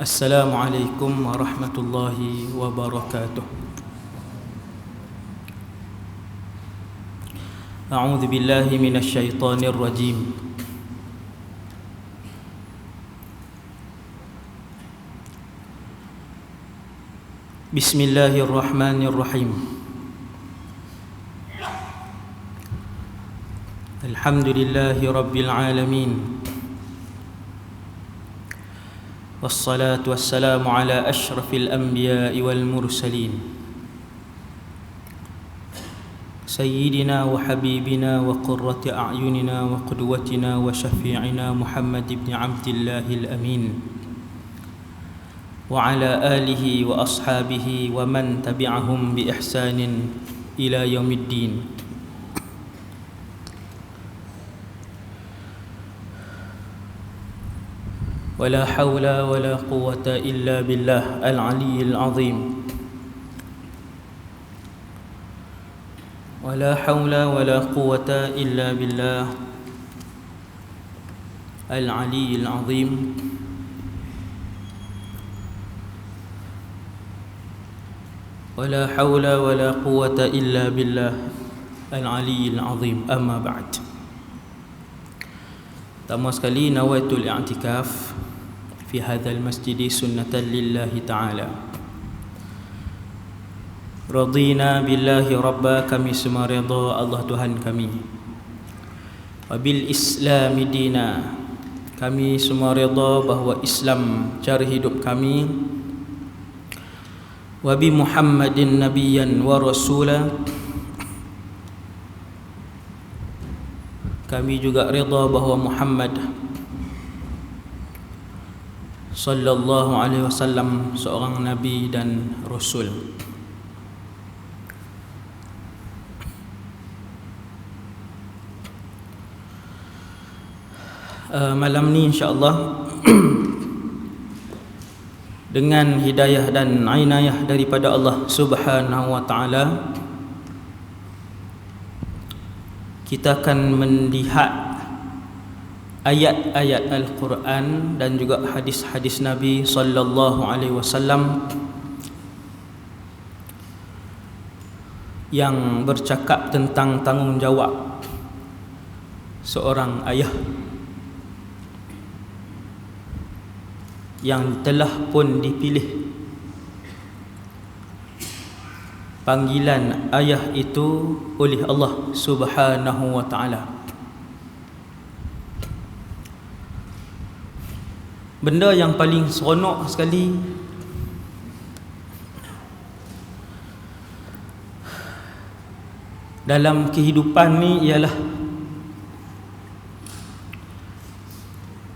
Assalamualaikum warahmatullahi wabarakatuh. A'udzu billahi minasy syaithanir rajim. Bismillahirrahmanirrahim. Alhamdulillahi rabbil alamin. Wassalatu wassalamu ala asyrafil anbiya'i wal mursalin Sayyidina wa habibina wa qurrati a'yunina wa qudwatina wa syafi'ina Muhammad ibn Abdillahil amin wa ala alihi wa ashabihi wa man tabi'ahum bi ihsanin ila yaumiddin. ولا حول ولا قوة إلا بالله العلي العظيم. ولا حول ولا قوة إلا بالله العلي العظيم. ولا حول ولا قوة إلا بالله العلي العظيم. أما بعد. Pertama sekali, nawaitul i'tikaf fi hadzal masjid sunnatan lillahi ta'ala. Radina billahi rabba, kami semua redha Allah Tuhan kami. Wa bil islami dina, kami semua redha bahawa Islam cara hidup kami. Wa bi Muhammadin nabiyyan wa rasula, kami juga redha bahawa Muhammad sallallahu alaihi wasallam seorang nabi dan rasul. Malam ni insya-Allah dengan hidayah dan inayah daripada Allah Subhanahu wa taala, kita akan melihat ayat-ayat Al-Quran dan juga hadis-hadis Nabi sallallahu alaihi wasallam yang bercakap tentang tanggungjawab seorang ayah yang telah pun dipilih. Panggilan ayah itu oleh Allah Subhanahu wa taala. Benda yang paling seronok sekali dalam kehidupan ni ialah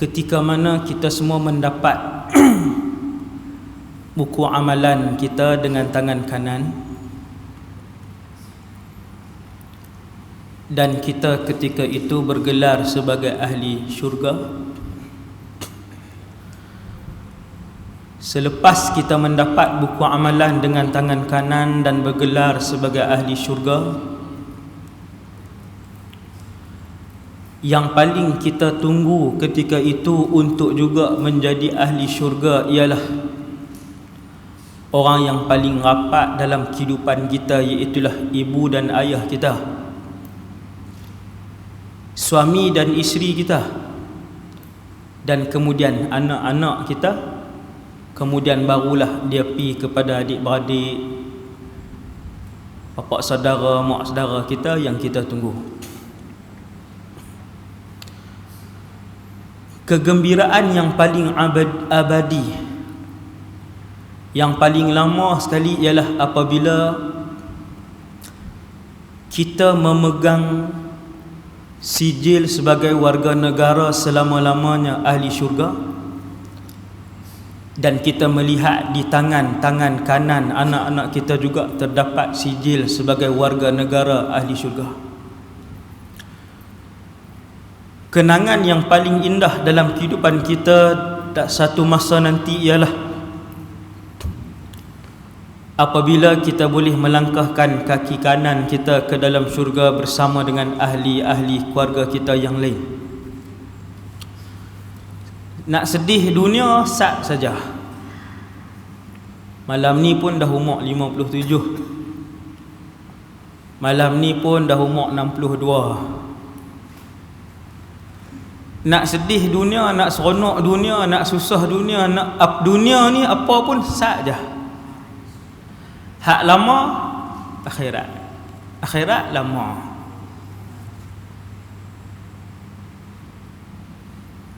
ketika mana kita semua mendapat buku amalan kita dengan tangan kanan, dan kita ketika itu bergelar sebagai ahli syurga. Selepas kita mendapat buku amalan dengan tangan kanan dan bergelar sebagai ahli syurga, yang paling kita tunggu ketika itu untuk juga menjadi ahli syurga ialah orang yang paling rapat dalam kehidupan kita, iaitulah ibu dan ayah kita, suami dan isteri kita, dan kemudian anak-anak kita. Kemudian barulah dia pergi kepada adik-beradik, bapa saudara, mak saudara kita yang kita tunggu. Kegembiraan yang paling abadi, yang paling lama sekali ialah apabila kita memegang sijil sebagai warga negara selama-lamanya ahli syurga, dan kita melihat di tangan-tangan kanan anak-anak kita juga terdapat sijil sebagai warga negara ahli syurga. Kenangan yang paling indah dalam kehidupan kita tak satu masa nanti ialah apabila kita boleh melangkahkan kaki kanan kita ke dalam syurga bersama dengan ahli-ahli keluarga kita yang lain. Nak sedih dunia sat saja, Malam ni pun dah umur 57. Malam ni pun dah umur 62. Nak sedih dunia, nak seronok dunia, nak susah dunia, nak up dunia ni apa pun saja. Hak lama akhirat. Akhirat lama.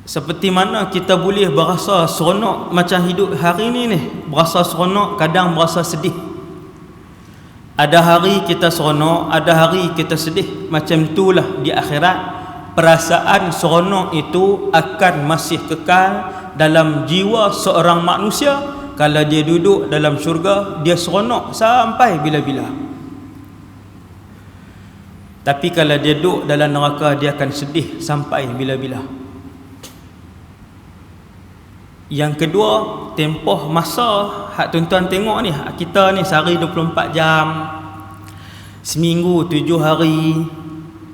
Seperti mana kita boleh berasa seronok macam hidup hari ni berasa seronok, kadang berasa sedih. Ada hari kita seronok, ada hari kita sedih. Macam itulah di akhirat. Perasaan seronok itu akan masih kekal dalam jiwa seorang manusia. Kalau dia duduk dalam syurga, dia seronok sampai bila-bila. Tapi kalau dia duduk dalam neraka, dia akan sedih sampai bila-bila. Yang kedua, tempoh masa hak tuan-tuan tengok ni, kita ni sehari 24 jam, seminggu 7 hari,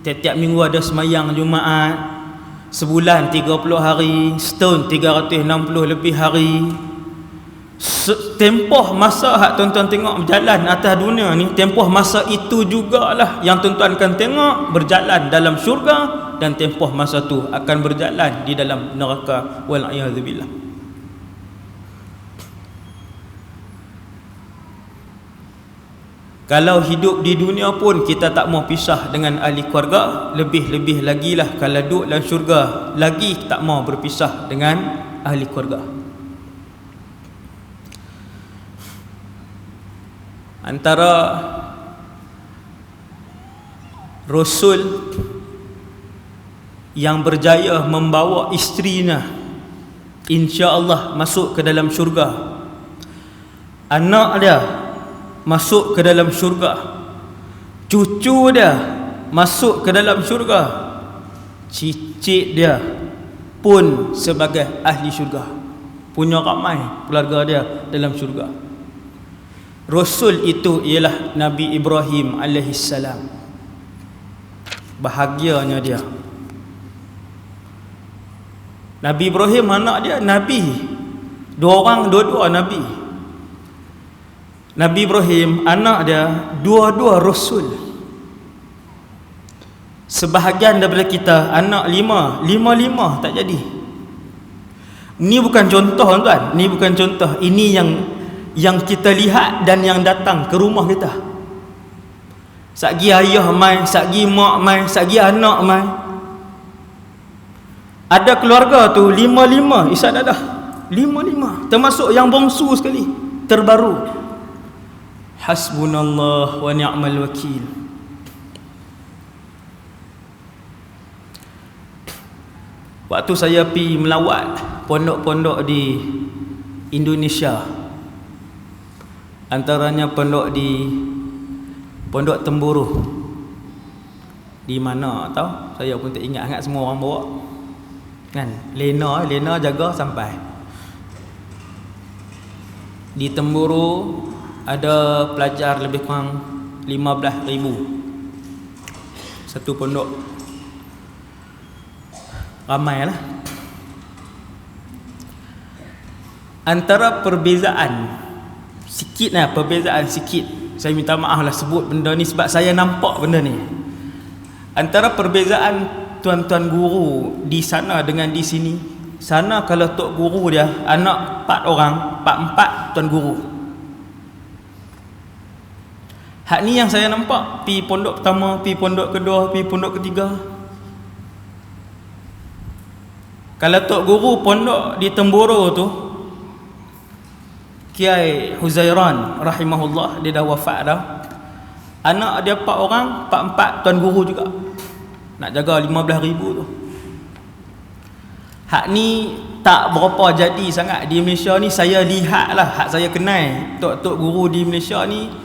tiap-tiap minggu ada semayang Jumaat, sebulan 30 hari, setahun 360 lebih hari. Tempoh masa hak tuan-tuan tengok berjalan atas dunia ni, tempoh masa itu jugalah yang tuan-tuan akan tengok berjalan dalam syurga, dan tempoh masa tu akan berjalan di dalam neraka. Wal'iyadzubillah. Kalau hidup di dunia pun kita tak mau pisah dengan ahli keluarga, lebih-lebih lagi lah kalau duduk dalam syurga, lagi tak mau berpisah dengan ahli keluarga. Antara Rasul yang berjaya membawa isterinya insya-Allah masuk ke dalam syurga, anak dia masuk ke dalam syurga, cucu dia masuk ke dalam syurga, cicit dia pun sebagai ahli syurga, punya ramai keluarga dia dalam syurga. Rasul itu ialah Nabi Ibrahim alaihissalam. Bahagianya dia. Nabi Ibrahim anak dia Nabi, dua-dua Nabi. Nabi Ibrahim anak dia dua-dua Rasul. Sebahagian daripada kita anak lima tak jadi. Ini bukan contoh tuan, ini bukan contoh. Ini yang kita lihat dan yang datang ke rumah kita. Sagi ayah mai, sagi mak mai, sagi anak mai. Ada keluarga tu lima isat dadah. Lima termasuk yang bongsu sekali, terbaru. Hasbunallah wa ni'mal wakil. Waktu saya pergi melawat pondok-pondok di Indonesia, antaranya pondok Pondok Temburuh. Di mana tahu? Saya pun tak ingat semua orang bawa. Kan? Lena jaga sampai. Di Temburuh ada pelajar lebih kurang 15,000 satu pondok. Ramai lah. Antara perbezaan sikit, saya minta maaf lah sebut benda ni sebab saya nampak benda ni. Antara perbezaan tuan-tuan guru di sana dengan di sini, sana kalau tok guru dia anak 4 orang, 4 tuan guru. Hak ni yang saya nampak, pi pondok pertama, pi pondok kedua, pi pondok ketiga. Kalau tok guru pondok di Temburuh tu, Kiai Huzairan rahimahullah, dia dah wafat dah. Anak dia 4 orang, 4 tuan guru juga. Nak jaga 15,000 tu. Hak ni tak berapa jadi sangat di Malaysia ni. Saya lihat lah, hak saya kenal tok-tok guru di Malaysia ni,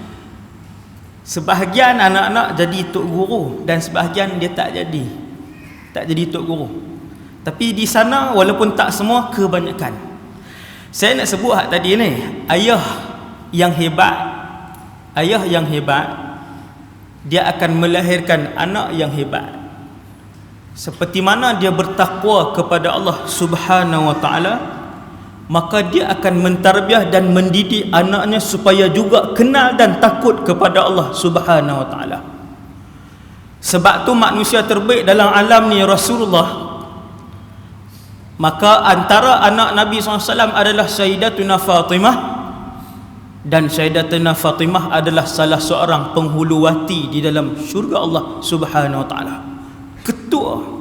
sebahagian anak-anak jadi tok guru dan sebahagian dia tak jadi tok guru. Tapi di sana walaupun tak semua, kebanyakan. Saya nak sebut hak tadi ni, ayah yang hebat, dia akan melahirkan anak yang hebat. Seperti mana dia bertakwa kepada Allah Subhanahu wa taala, maka dia akan mentarbiah dan mendidik anaknya supaya juga kenal dan takut kepada Allah Subhanahu wa taala. Sebab tu manusia terbaik dalam alam ni Rasulullah. Maka antara anak Nabi SAW adalah Sayyidatuna Fatimah, dan Sayyidatuna Fatimah adalah salah seorang penghuluwati di dalam syurga Allah Subhanahu wa taala. Ketua.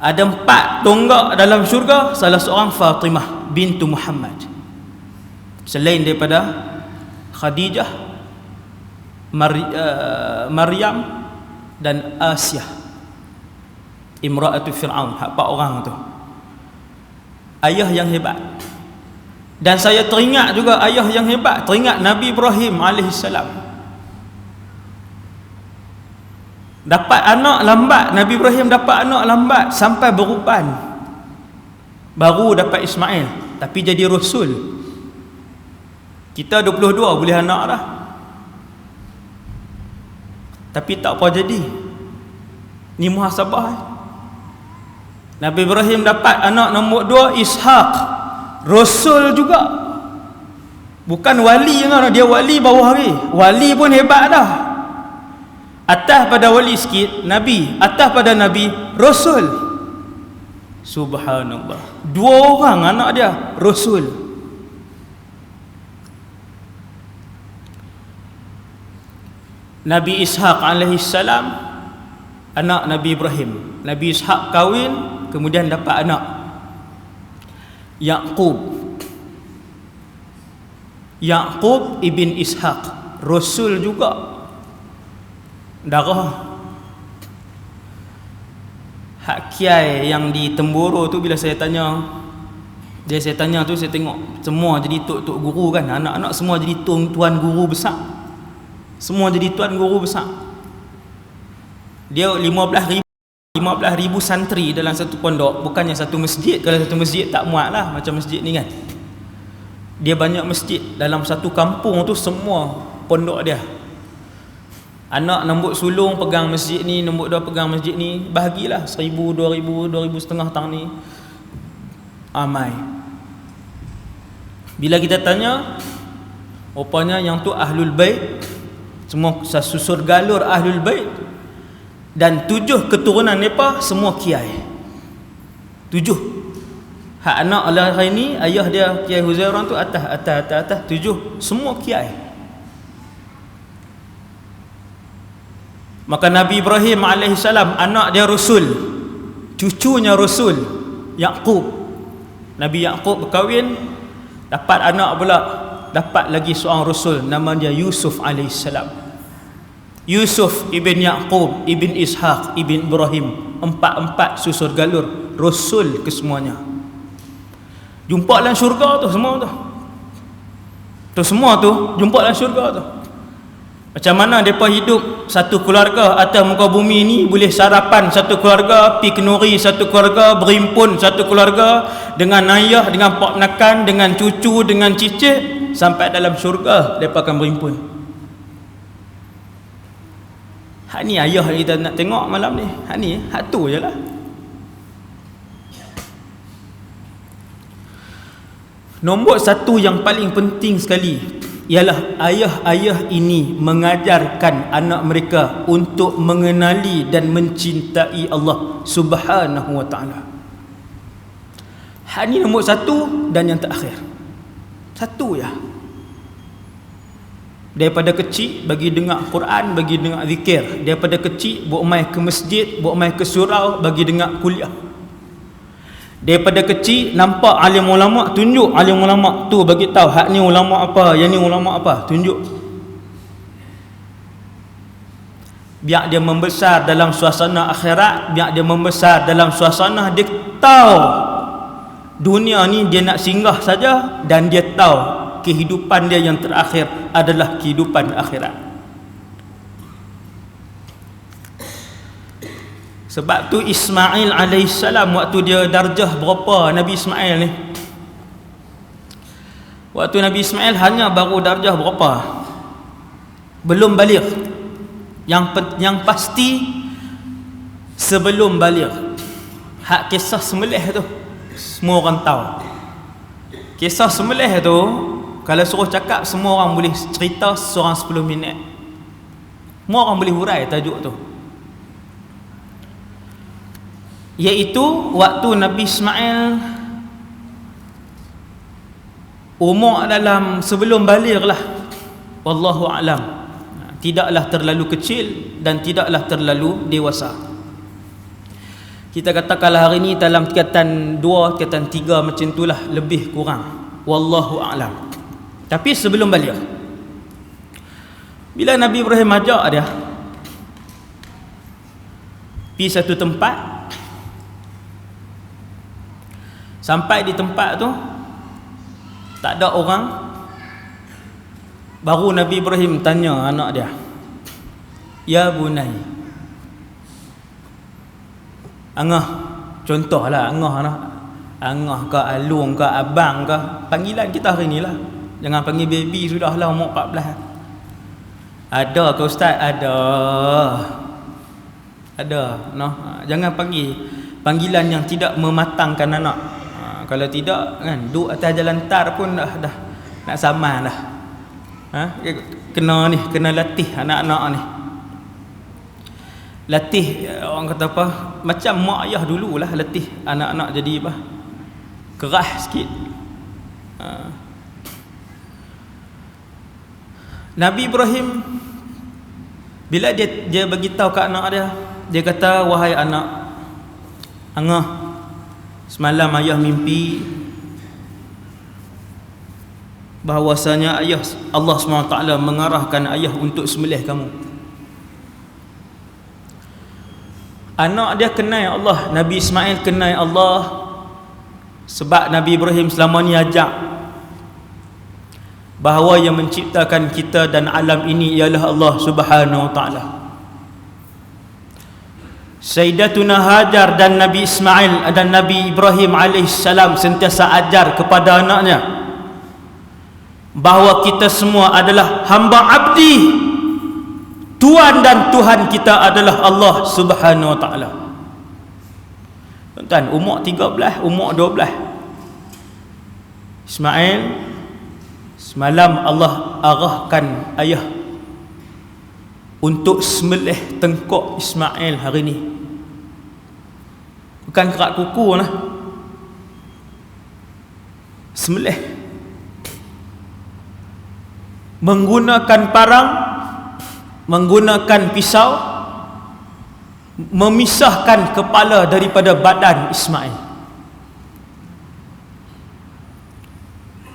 Ada 4 tonggak dalam syurga, salah seorang Fatimah bintu Muhammad. Selain daripada Khadijah, Maryam dan Asyah Imra'atu Fir'aun, 4 orang tu ayah yang hebat. Dan saya teringat juga ayah yang hebat, teringat Nabi Ibrahim alaihissalam. Dapat anak lambat, Nabi Ibrahim dapat anak lambat sampai beruban, baru dapat Ismail, tapi jadi Rasul. Kita 22 boleh anak dah, tapi tak apa jadi. Ni muhasabah. Nabi Ibrahim dapat anak nombor 2 Ishaq, Rasul juga. Bukan wali kan, dia wali bawah hari. Wali pun hebat dah. Atas pada wali sikit Nabi, atas pada Nabi Rasul. Subhanallah. 2 orang anak dia Rasul. Nabi Ishaq alaihissalam anak Nabi Ibrahim. Nabi Ishaq kahwin, kemudian dapat anak Yaqub. Yaqub ibn Ishaq, Rasul juga. Darah hak kiai yang di Temboro tu, bila saya tanya tu, saya tengok semua jadi tok guru kan, anak-anak semua jadi tuan guru besar. Semua jadi tuan guru besar. Dia 15,000 santri dalam satu pondok, bukannya satu masjid. Kalau satu masjid tak muat lah macam masjid ni kan. Dia banyak masjid dalam satu kampung tu, semua pondok dia. Anak nombor sulung pegang masjid ni, nombor 2 pegang masjid ni, bahagilah 1,000, 2,000, 2,500 tahun ni. Amai. Bila kita tanya, rupanya yang tu Ahlul Bait, semua susur galur Ahlul Bait. Dan 7 keturunan mereka semua kiai. 7. Hak anak Allah hari ni, ayah dia Kiai Huzairan tu atas 7 semua kiai. Maka Nabi Ibrahim alaihissalam anak dia Rasul, cucunya Rasul Yaqub. Nabi Yaqub berkahwin, dapat anak pula, dapat lagi seorang Rasul, nama dia Yusuf alaihissalam. Yusuf ibn Yaqub ibn Ishaq ibn Ibrahim, 4 susur galur Rasul kesemuanya. Jumpa dalam syurga tu semua tu. Tu semua tu jumpa dalam syurga tu. Macam mana mereka hidup satu keluarga atas muka bumi ni, boleh sarapan satu keluarga, pi kenuri satu keluarga, berimpun satu keluarga, dengan ayah, dengan pak menakan, dengan cucu, dengan cicit, sampai dalam syurga mereka akan berimpun. Hak ni ayah kita nak tengok malam ni. Hak ni, hak tu je lah. Nombor 1 yang paling penting sekali ialah ayah-ayah ini mengajarkan anak mereka untuk mengenali dan mencintai Allah Subhanahu wa taala. Hak ni nombor 1 dan yang terakhir. 1 ya. Daripada kecil bagi dengar Quran, bagi dengar zikir. Daripada kecil buat mai ke masjid, buat mai ke surau, bagi dengar kuliah. Daripada kecil nampak alim ulama, tunjuk alim ulama tu, bagi tahu hak ni ulama apa, yang ni ulama apa, tunjuk. Biar dia membesar dalam suasana akhirat, biar dia membesar dalam suasana dia tahu dunia ni dia nak singgah saja, dan dia tahu kehidupan dia yang terakhir adalah kehidupan akhirat. Sebab tu Ismail alaihissalam, waktu dia darjah berapa Nabi Ismail ni? Waktu Nabi Ismail hanya baru darjah berapa? Belum baligh. Yang pasti sebelum baligh. Hak kisah sembelih tu semua orang tahu. Kisah sembelih tu kalau suruh cakap semua orang boleh cerita seorang 10 minit. Semua orang boleh hurai tajuk tu. Iaitu waktu Nabi Ismail umur dalam sebelum baligh lah, wallahu a'lam, tidaklah terlalu kecil dan tidaklah terlalu dewasa. Kita katakanlah hari ni dalam tingkatan 2, tingkatan 3 macam itulah, lebih kurang, wallahu a'lam. Tapi sebelum baligh, bila Nabi Ibrahim ajak dia pergi satu tempat, sampai di tempat tu tak ada orang, baru Nabi Ibrahim tanya anak dia, ya bunai, angah, contohlah angah ke alung ke abang ke, panggilan kita hari ni lah, jangan panggil baby, sudahlah umur 14. Ada ke ustaz? Ada noh. Jangan panggil panggilan yang tidak mematangkan anak. Kalau tidak kan, duduk atas jalan tar pun dah nak sama dah. Kena latih anak-anak ni. Latih, orang kata apa, macam mak ayah dululah latih anak-anak jadi apa, keras sikit. Nabi Ibrahim bila dia bagi tahu kat anak dia kata, wahai anak, angah, semalam ayah mimpi bahawasanya ayah, Allah SWT mengarahkan ayah untuk sembelih kamu. Anak dia kenal Allah, Nabi Ismail kenal Allah, sebab Nabi Ibrahim selama ni ajak bahawa yang menciptakan kita dan alam ini ialah Allah Subhanahu Wa Taala. Sayyidatuna Hajar dan Nabi Ismail dan Nabi Ibrahim alaihissalam sentiasa ajar kepada anaknya bahawa kita semua adalah hamba abdi, Tuhan dan Tuhan kita adalah Allah Subhanahu Wa Taala. Tuan, umur 13, umur 12, Ismail, semalam Allah arahkan ayah untuk sembelih tengkok Ismail hari ni. Bukan kerak kuku lah, sembelih menggunakan parang, menggunakan pisau, memisahkan kepala daripada badan Ismail.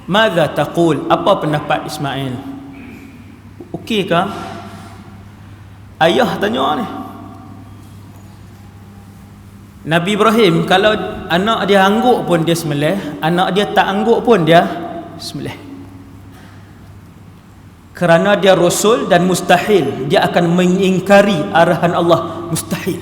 Madza taqul, apa pendapat Ismail? Okey ke? Ayah tanya ni. Nabi Ibrahim kalau anak dia angguk pun dia sembelih, anak dia tak angguk pun dia sembelih. Kerana dia rasul dan mustahil dia akan mengingkari arahan Allah, mustahil.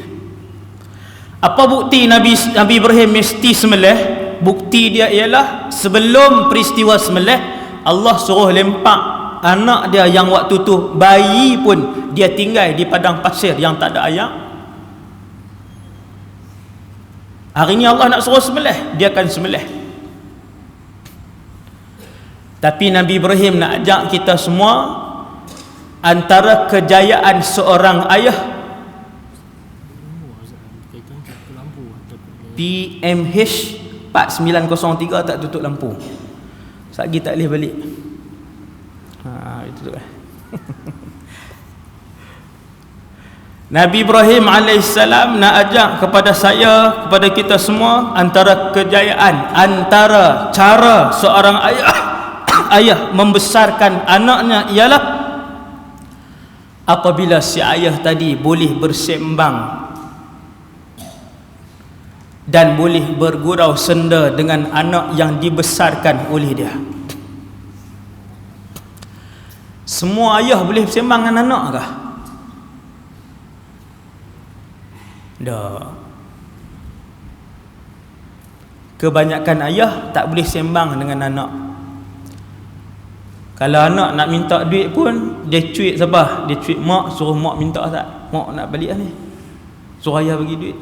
Apa bukti Nabi Ibrahim mesti sembelih? Bukti dia ialah sebelum peristiwa sembelih, Allah suruh lempak anak dia yang waktu tu bayi pun dia tinggal di padang pasir yang tak ada air. Hari ni Allah nak suruh sembelih, dia akan sembelih. Tapi Nabi Ibrahim nak ajak kita semua, antara kejayaan seorang ayah, PMH 4903 tak tutup lampu. Satgi tak boleh balik. Itu tu. Nabi Ibrahim alaihissalam nak ajak kepada saya, kepada kita semua, antara kejayaan, antara cara seorang ayah membesarkan anaknya ialah apabila si ayah tadi boleh bersembang dan boleh bergurau senda dengan anak yang dibesarkan oleh dia. Semua ayah boleh bersembang dengan anak kah? Tak. Kebanyakan ayah tak boleh sembang dengan anak. Kalau anak nak minta duit pun, dia cuit siapa? Dia cuit mak, suruh mak minta tak? Mak nak balik lah ni, suruh ayah bagi duit.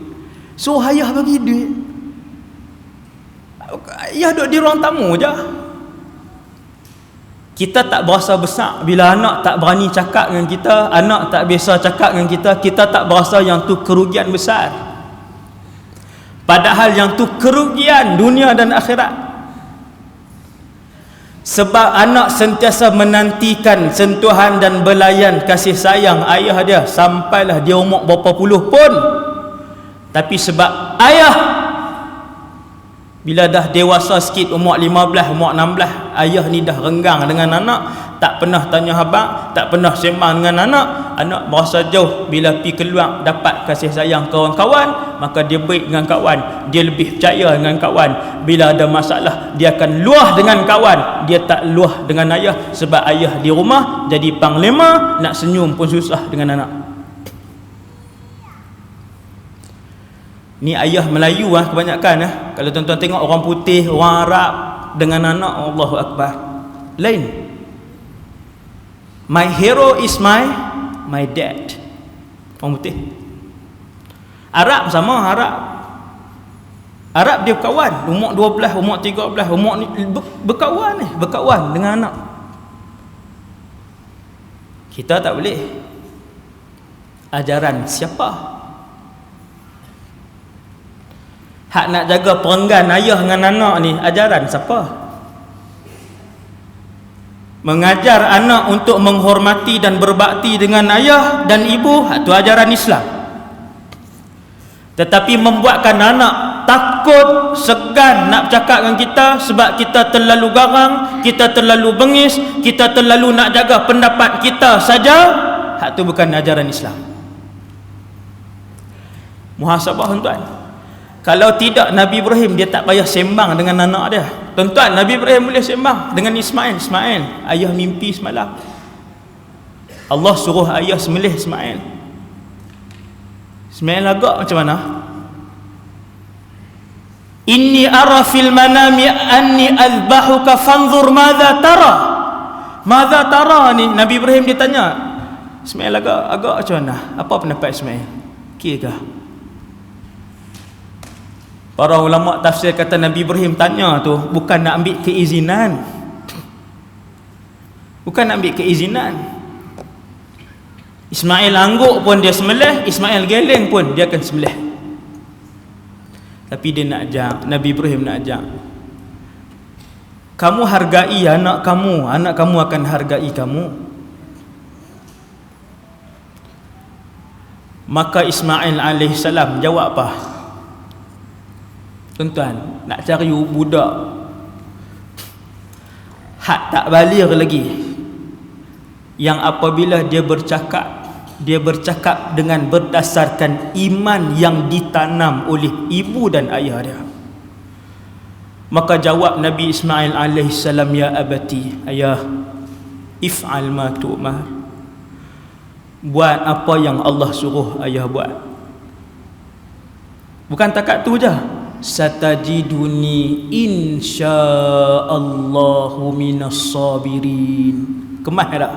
Suruh ayah bagi duit. Ayah duduk di ruang tamu je. Kita tak berasa besar bila anak tak berani cakap dengan kita, anak tak biasa cakap dengan kita, kita tak berasa yang tu kerugian besar. Padahal yang tu kerugian dunia dan akhirat. Sebab anak sentiasa menantikan sentuhan dan belayan kasih sayang ayah dia sampailah dia umur berapa puluh pun. Tapi sebab ayah bila dah dewasa sikit, umur 15, umur 16, ayah ni dah renggang dengan anak, tak pernah tanya khabar, tak pernah sembang dengan anak. Anak berasa jauh, bila pi keluar dapat kasih sayang kawan-kawan, maka dia baik dengan kawan, dia lebih percaya dengan kawan. Bila ada masalah, dia akan luah dengan kawan, dia tak luah dengan ayah. Sebab ayah di rumah jadi panglima, nak senyum pun susah dengan anak. Ni ayah Melayu kebanyakan. Kalau tuan-tuan tengok orang putih, orang Arab dengan anak, Allahu Akbar, lain. My hero is my dad. Orang putih. Arab sama, Arab dia berkawan, umur 12, umur 13, umur ni berkawan dengan anak. Kita tak boleh. Ajaran siapa? Hak nak jaga perenggan ayah dengan anak ni, ajaran siapa? Mengajar anak untuk menghormati dan berbakti dengan ayah dan ibu, hak tu ajaran Islam. Tetapi membuatkan anak takut, segan nak bercakap dengan kita sebab kita terlalu garang, kita terlalu bengis, kita terlalu nak jaga pendapat kita saja, hak tu bukan ajaran Islam. Muhasabah tuan. Kalau tidak, Nabi Ibrahim dia tak payah sembang dengan anak dia. Tuan-tuan, Nabi Ibrahim boleh sembang dengan Ismail. Ayah mimpi semalam, Allah suruh ayah sembelih Ismail. Ismail agak macam mana? Inni ara fil manami anni azbahuka fanzur madza tara. Madza tara ni Nabi Ibrahim dia tanya. Ismail agak macam mana? Apa pendapat Ismail? Okey. Para ulama tafsir kata Nabi Ibrahim tanya tu bukan nak ambil keizinan. Bukan nak ambil keizinan. Ismail angguk pun dia sembelih, Ismail geleng pun dia akan sembelih. Tapi dia nak ajak, Nabi Ibrahim nak ajak. Kamu hargai anak kamu akan hargai kamu. Maka Ismail alaihissalam jawab apa? Tuan-tuan, nak cari budak hak tak baligh lagi, yang apabila dia bercakap dengan berdasarkan iman yang ditanam oleh ibu dan ayah dia. Maka jawab Nabi Ismail alaihissalam, ya abati, ayah, if'al ma tu'mar, buat apa yang Allah suruh ayah buat. Bukan takat tu je, satajiduni insyaallahu minas sabirin. Kemah tak?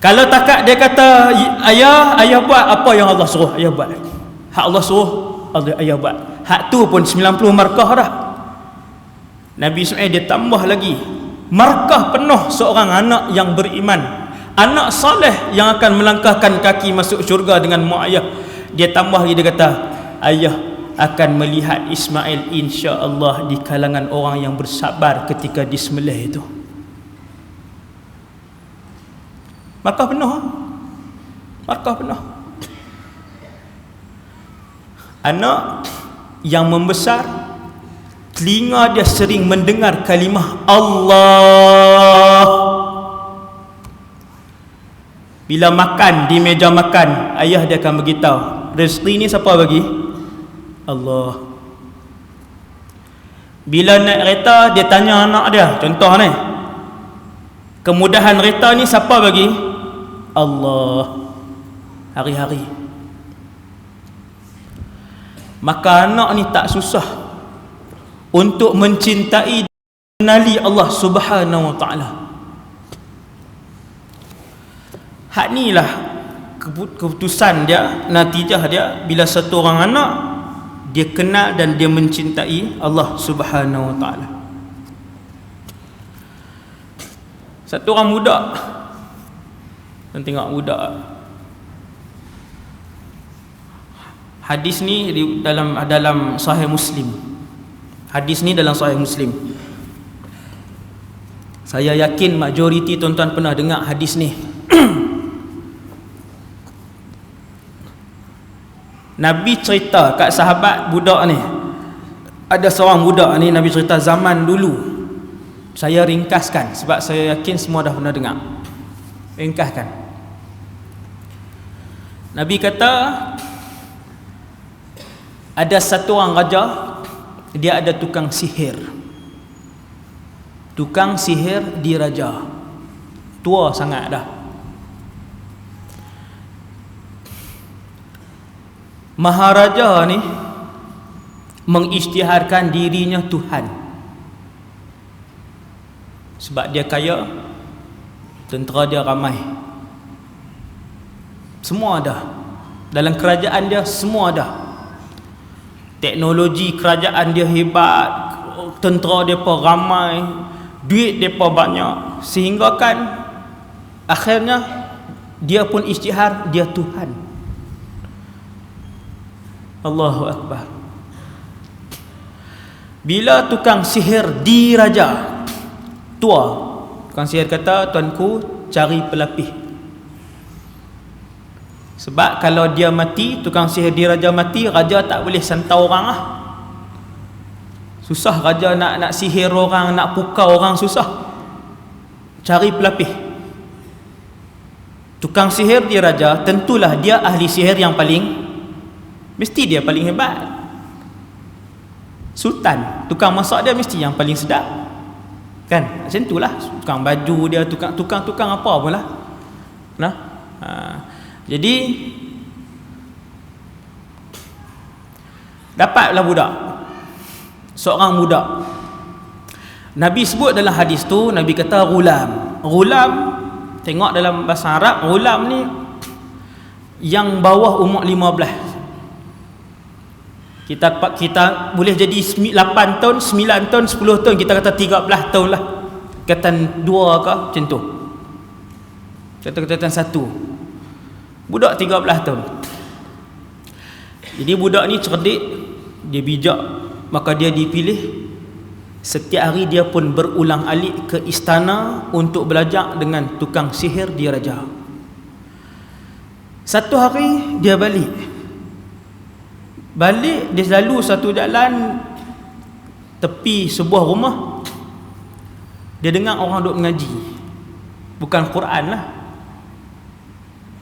Kalau takat dia kata ayah buat apa yang Allah suruh ayah buat, hak Allah suruh ayah buat, hak tu pun 90 markah dah. Nabi Ismail dia tambah lagi, markah penuh seorang anak yang beriman, anak soleh yang akan melangkahkan kaki masuk syurga dengan mak ayah. Dia tambah lagi, dia kata ayah akan melihat Ismail insya-Allah di kalangan orang yang bersabar ketika disembelih itu. Markah penuh. Anak yang membesar, telinga dia sering mendengar kalimah Allah. Bila makan di meja makan, ayah dia akan beritahu, rezeki ni siapa bagi? Allah. Bila naik kereta, dia tanya anak dia, contoh ni, kemudahan kereta ni siapa bagi? Allah. Hari-hari. Maka anak ni tak susah untuk mencintai dan mengenali Allah Subhanahu wa ta'ala. Hak ni lah keputusan dia, natijah dia, bila satu orang anak dia kenal dan dia mencintai Allah Subhanahu wa taala. Satu orang budak, dan tengok budak, hadis ni dalam Sahih Muslim. Hadis ni dalam Sahih Muslim. Saya yakin majoriti tuan-tuan pernah dengar hadis ni. Nabi cerita kat sahabat budak ni. Ada seorang budak ni, Nabi cerita zaman dulu. Saya ringkaskan sebab saya yakin semua dah pernah dengar. Ringkaskan. Nabi kata, ada satu orang raja, dia ada tukang sihir. Tukang sihir di raja. Tua sangat dah. Maharaja ni mengisytiharkan dirinya Tuhan. Sebab dia kaya, tentera dia ramai, semua ada. Dalam kerajaan dia semua ada. Teknologi kerajaan dia hebat, tentera dia pun ramai, duit dia pun banyak, sehingga kan akhirnya dia pun isytihar dia Tuhan. Allahu Akbar. Bila tukang sihir di raja tua, tukang sihir kata, tuanku cari pelapis. Sebab kalau dia mati, tukang sihir di raja mati, raja tak boleh santau orang lah. Susah raja nak sihir orang, nak pukau orang, susah. Cari pelapis. Tukang sihir di raja, tentulah dia ahli sihir yang paling, mesti dia paling hebat. Sultan, tukang masak dia mesti yang paling sedap, kan? Macam itulah. Tukang baju dia, tukang apa pun lah. Nah, jadi dapatlah budak, seorang budak. Nabi sebut dalam hadis tu, Nabi kata ghulam. Ghulam, tengok dalam bahasa Arab, ghulam ni yang bawah umur 15. Kita boleh jadi 8 tahun, 9 tahun, 10 tahun, kita kata 13 tahun lah. Kata 2 ke macam tu. Kata 1. Budak 13 tahun. Jadi budak ni cerdik, dia bijak, maka dia dipilih. Setiap hari dia pun berulang alik ke istana untuk belajar dengan tukang sihir di raja. Satu hari dia balik, dia selalu satu jalan tepi sebuah rumah, dia dengar orang duk mengaji. Bukan Quran lah,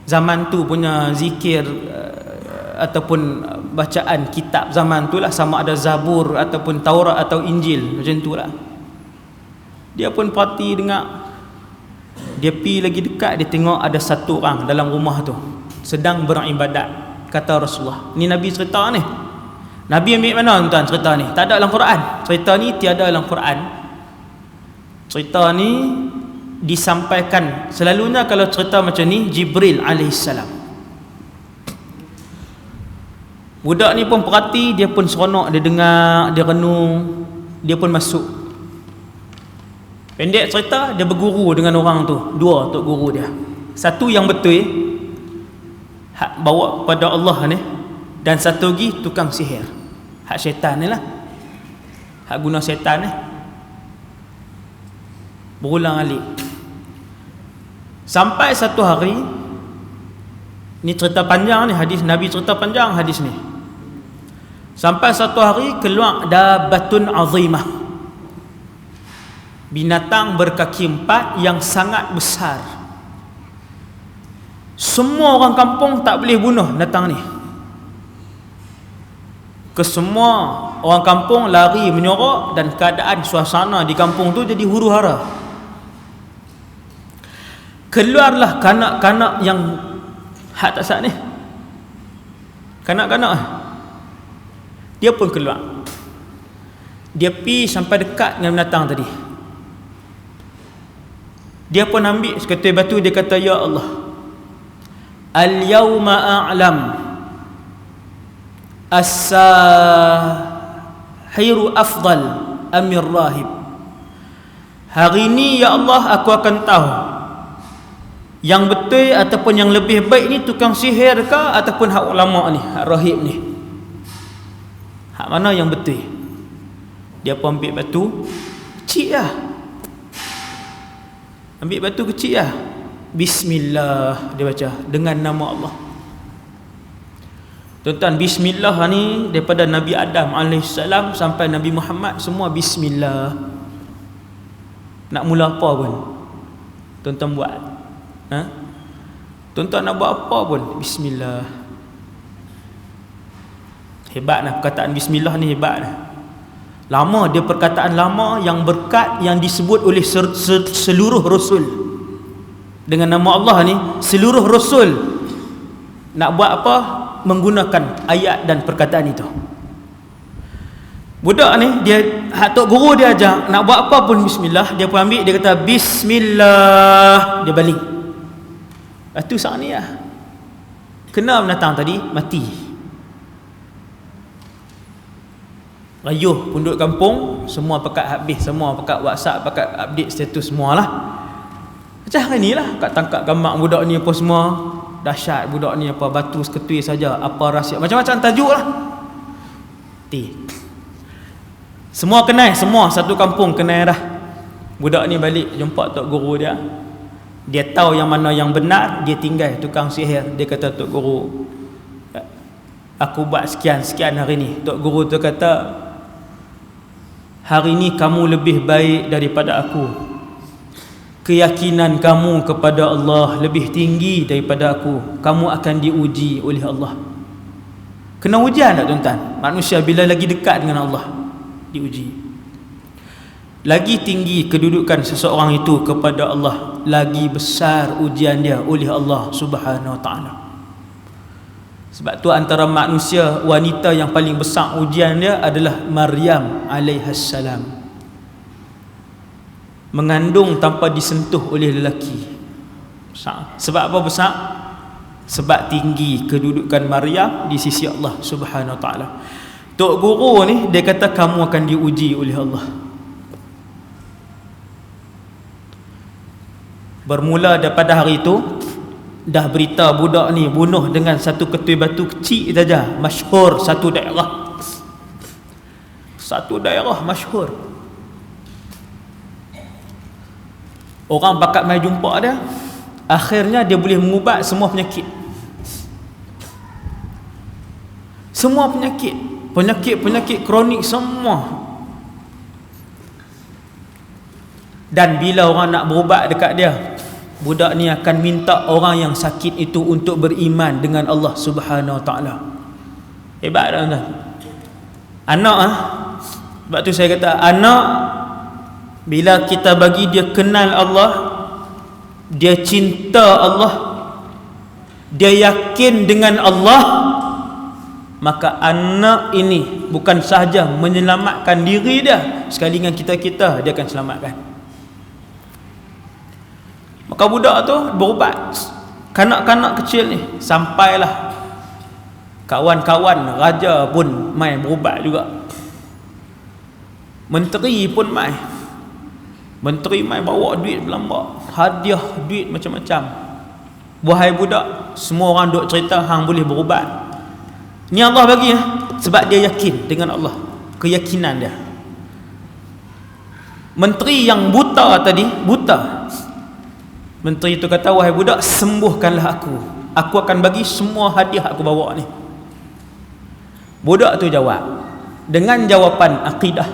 zaman tu punya zikir ataupun bacaan kitab zaman tu lah, sama ada Zabur ataupun Taurat atau Injil, macam tu lah. Dia pun perhati dengar. Dia pergi lagi dekat, dia tengok ada satu orang dalam rumah tu sedang beribadat. Kata Rasulullah, ni Nabi cerita ni. Nabi ambil mana tuan cerita ni? Tak ada dalam Quran. Cerita ni tiada dalam Quran. Cerita ni disampaikan selalunya kalau cerita macam ni Jibril alaihissalam. Budak ni pun perhati, dia pun seronok, dia dengar, dia renung, dia pun masuk. Pendek cerita, dia berguru dengan orang tu, 2 tok guru dia. Satu yang betul, hak bawa pada Allah ni, dan satu lagi tukang sihir, hak syaitan ni lah, hak guna syaitan ni. Berulang alik sampai satu hari ni, cerita panjang ni, hadis Nabi cerita panjang hadis ni. Sampai satu hari keluar dabatun azimah, binatang berkaki 4 yang sangat besar. Semua orang kampung tak boleh bunuh binatang ni. Kesemua orang kampung lari menyorok, dan keadaan suasana di kampung tu jadi huru-hara. Keluarlah kanak-kanak yang hak tak sah ni, kanak-kanak dia pun keluar. Dia pergi sampai dekat dengan binatang tadi. Dia pun ambil seketul batu, dia kata, ya Allah, al-yawma a'lam as-sahiru afdal amir rahib. Hari ni ya Allah aku akan tahu yang betul ataupun yang lebih baik ni tukang sihir ke ataupun hak ulama ni, hak rahib ni. Hak mana yang betul? Dia pun ambil batu kecil lah. Ambil batu kecil lah. Bismillah dia baca dengan nama Allah. Tuan-tuan, bismillah ni daripada Nabi Adam AS sampai Nabi Muhammad semua bismillah. Nak mula apa pun tuan-tuan buat. Tuan-tuan nak buat apa pun bismillah. Hebat lah perkataan bismillah ni, hebat lah. Lama dia, perkataan lama yang berkat yang disebut oleh seluruh rasul. Dengan nama Allah ni seluruh rasul nak buat apa menggunakan ayat dan perkataan itu. Budak ni dia, tok guru dia ajar nak buat apa pun bismillah, dia pun ambil, dia kata bismillah, dia baling. Lepas tu sang ni lah kena binatang tadi mati. Rayuh penduduk kampung semua pakat habis, semua pakat WhatsApp, pakat update status semualah. Macam hari ni lah kat tangkap gambar budak ni apa semua. Dahsyat budak ni apa, batu seketui saja, apa rahsia, macam-macam tajuk lah. Semua kenal, semua satu kampung kenal dah. Budak ni balik jumpa tok guru dia. Dia tahu yang mana yang benar, dia tinggal tukang sihir. Dia kata, tok guru, aku buat sekian-sekian hari ni. Tok guru tu kata, hari ni kamu lebih baik daripada aku. Keyakinan kamu kepada Allah lebih tinggi daripada aku. Kamu akan diuji oleh Allah. Kena ujian tak tuan-tuan? Manusia bila lagi dekat dengan Allah diuji. Lagi tinggi kedudukan seseorang itu kepada Allah, lagi besar ujian dia oleh Allah Subhanahu Wa Taala. Sebab tu antara manusia, wanita yang paling besar ujian dia adalah Maryam alaihassalam. Mengandung tanpa disentuh oleh lelaki. Besar. Sebab apa besar? Sebab tinggi kedudukan Maryam di sisi Allah Subhanahu Wa Taala. Tok guru ni dia kata kamu akan diuji oleh Allah. Bermula daripada hari itu dah berita budak ni bunuh dengan satu ketui batu kecil saja, masyhur satu daerah. Satu daerah masyhur. Orang bakat mai jumpa dia, akhirnya dia boleh mengubat semua penyakit. Semua penyakit, penyakit kronik semua. Dan bila orang nak berubat dekat dia, budak ni akan minta orang yang sakit itu untuk beriman dengan Allah Subhanahu Wa Taala. Hebat tak tuan? Anak sebab tu saya kata anak, bila kita bagi dia kenal Allah, dia cinta Allah, dia yakin dengan Allah, maka anak ini bukan sahaja menyelamatkan diri dia, sekali dengan kita-kita dia akan selamatkan. Maka budak tu berubat, kanak-kanak kecil ni, sampailah kawan-kawan raja pun mai berubat juga. Menteri pun mai. Menteri mai bawa duit berlambak, hadiah duit macam-macam. Wahai budak, semua orang duk cerita hang boleh berubat. Ni Allah bagi sebab dia yakin dengan Allah, keyakinan dia. Menteri yang buta tadi, buta. Menteri itu kata, wahai budak, sembuhkanlah aku. Aku akan bagi semua hadiah aku bawa ni. Budak tu jawab dengan jawapan akidah,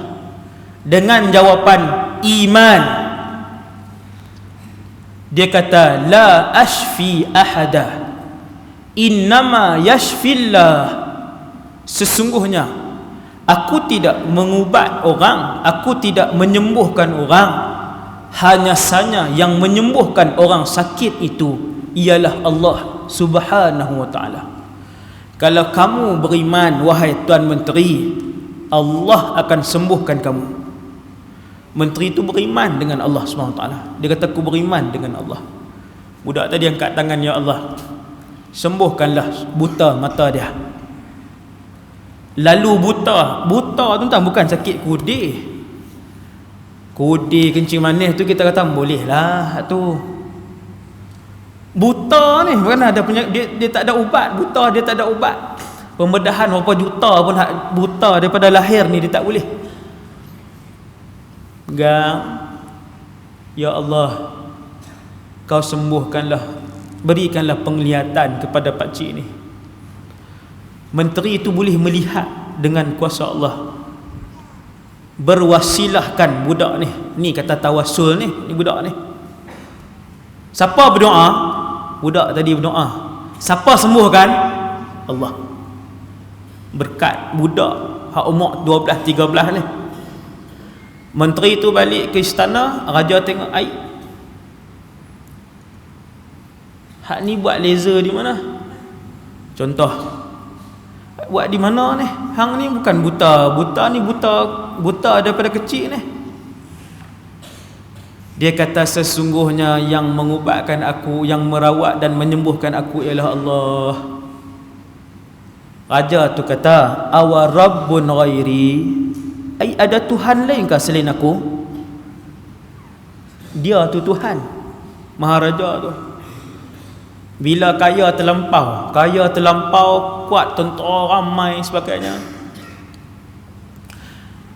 dengan jawapan iman. Dia kata, la ashfi ahada, innama yashfillah. Sesungguhnya aku tidak mengubat orang, aku tidak menyembuhkan orang. Hanya saja yang menyembuhkan orang sakit itu ialah Allah Subhanahu Wa Taala. Kalau kamu beriman, wahai Tuan Menteri, Allah akan sembuhkan kamu. Menteri itu beriman dengan Allah Subhanahu Wa Taala. Dia kata, aku beriman dengan Allah. Budak tadi angkat tangan, ya Allah, sembuhkanlah buta mata dia. Lalu buta tu tak bukan sakit kudih. Kudih kencing manis tu kita kata boleh lah tu. Buta ni bukan ada dia tak ada ubat. Buta dia tak ada ubat. Pembedahan berapa juta pun buta daripada lahir ni dia tak boleh. Ya Allah, Kau sembuhkanlah, berikanlah penglihatan kepada pakcik ni. Menteri itu boleh melihat dengan kuasa Allah. Berwasilahkan budak ni. Ni kata tawassul ni budak ni. Siapa berdoa? Budak tadi berdoa. Siapa sembuhkan? Allah. Berkat budak hak umur 12-13 ni. Menteri tu balik ke istana, raja tengok air. Hak ni buat laser di mana? Contoh, buat di mana ni? Hang ni bukan buta. Buta ni buta daripada kecil ni. Dia kata sesungguhnya yang mengubatkan aku, yang merawat dan menyembuhkan aku ialah Allah. Raja tu kata, awa rabbun ghairi, ai ada Tuhan lain kah selain aku? Dia tu Tuhan, Maharaja tu. Bila kaya terlampau, kuat, tentera ramai sebagainya.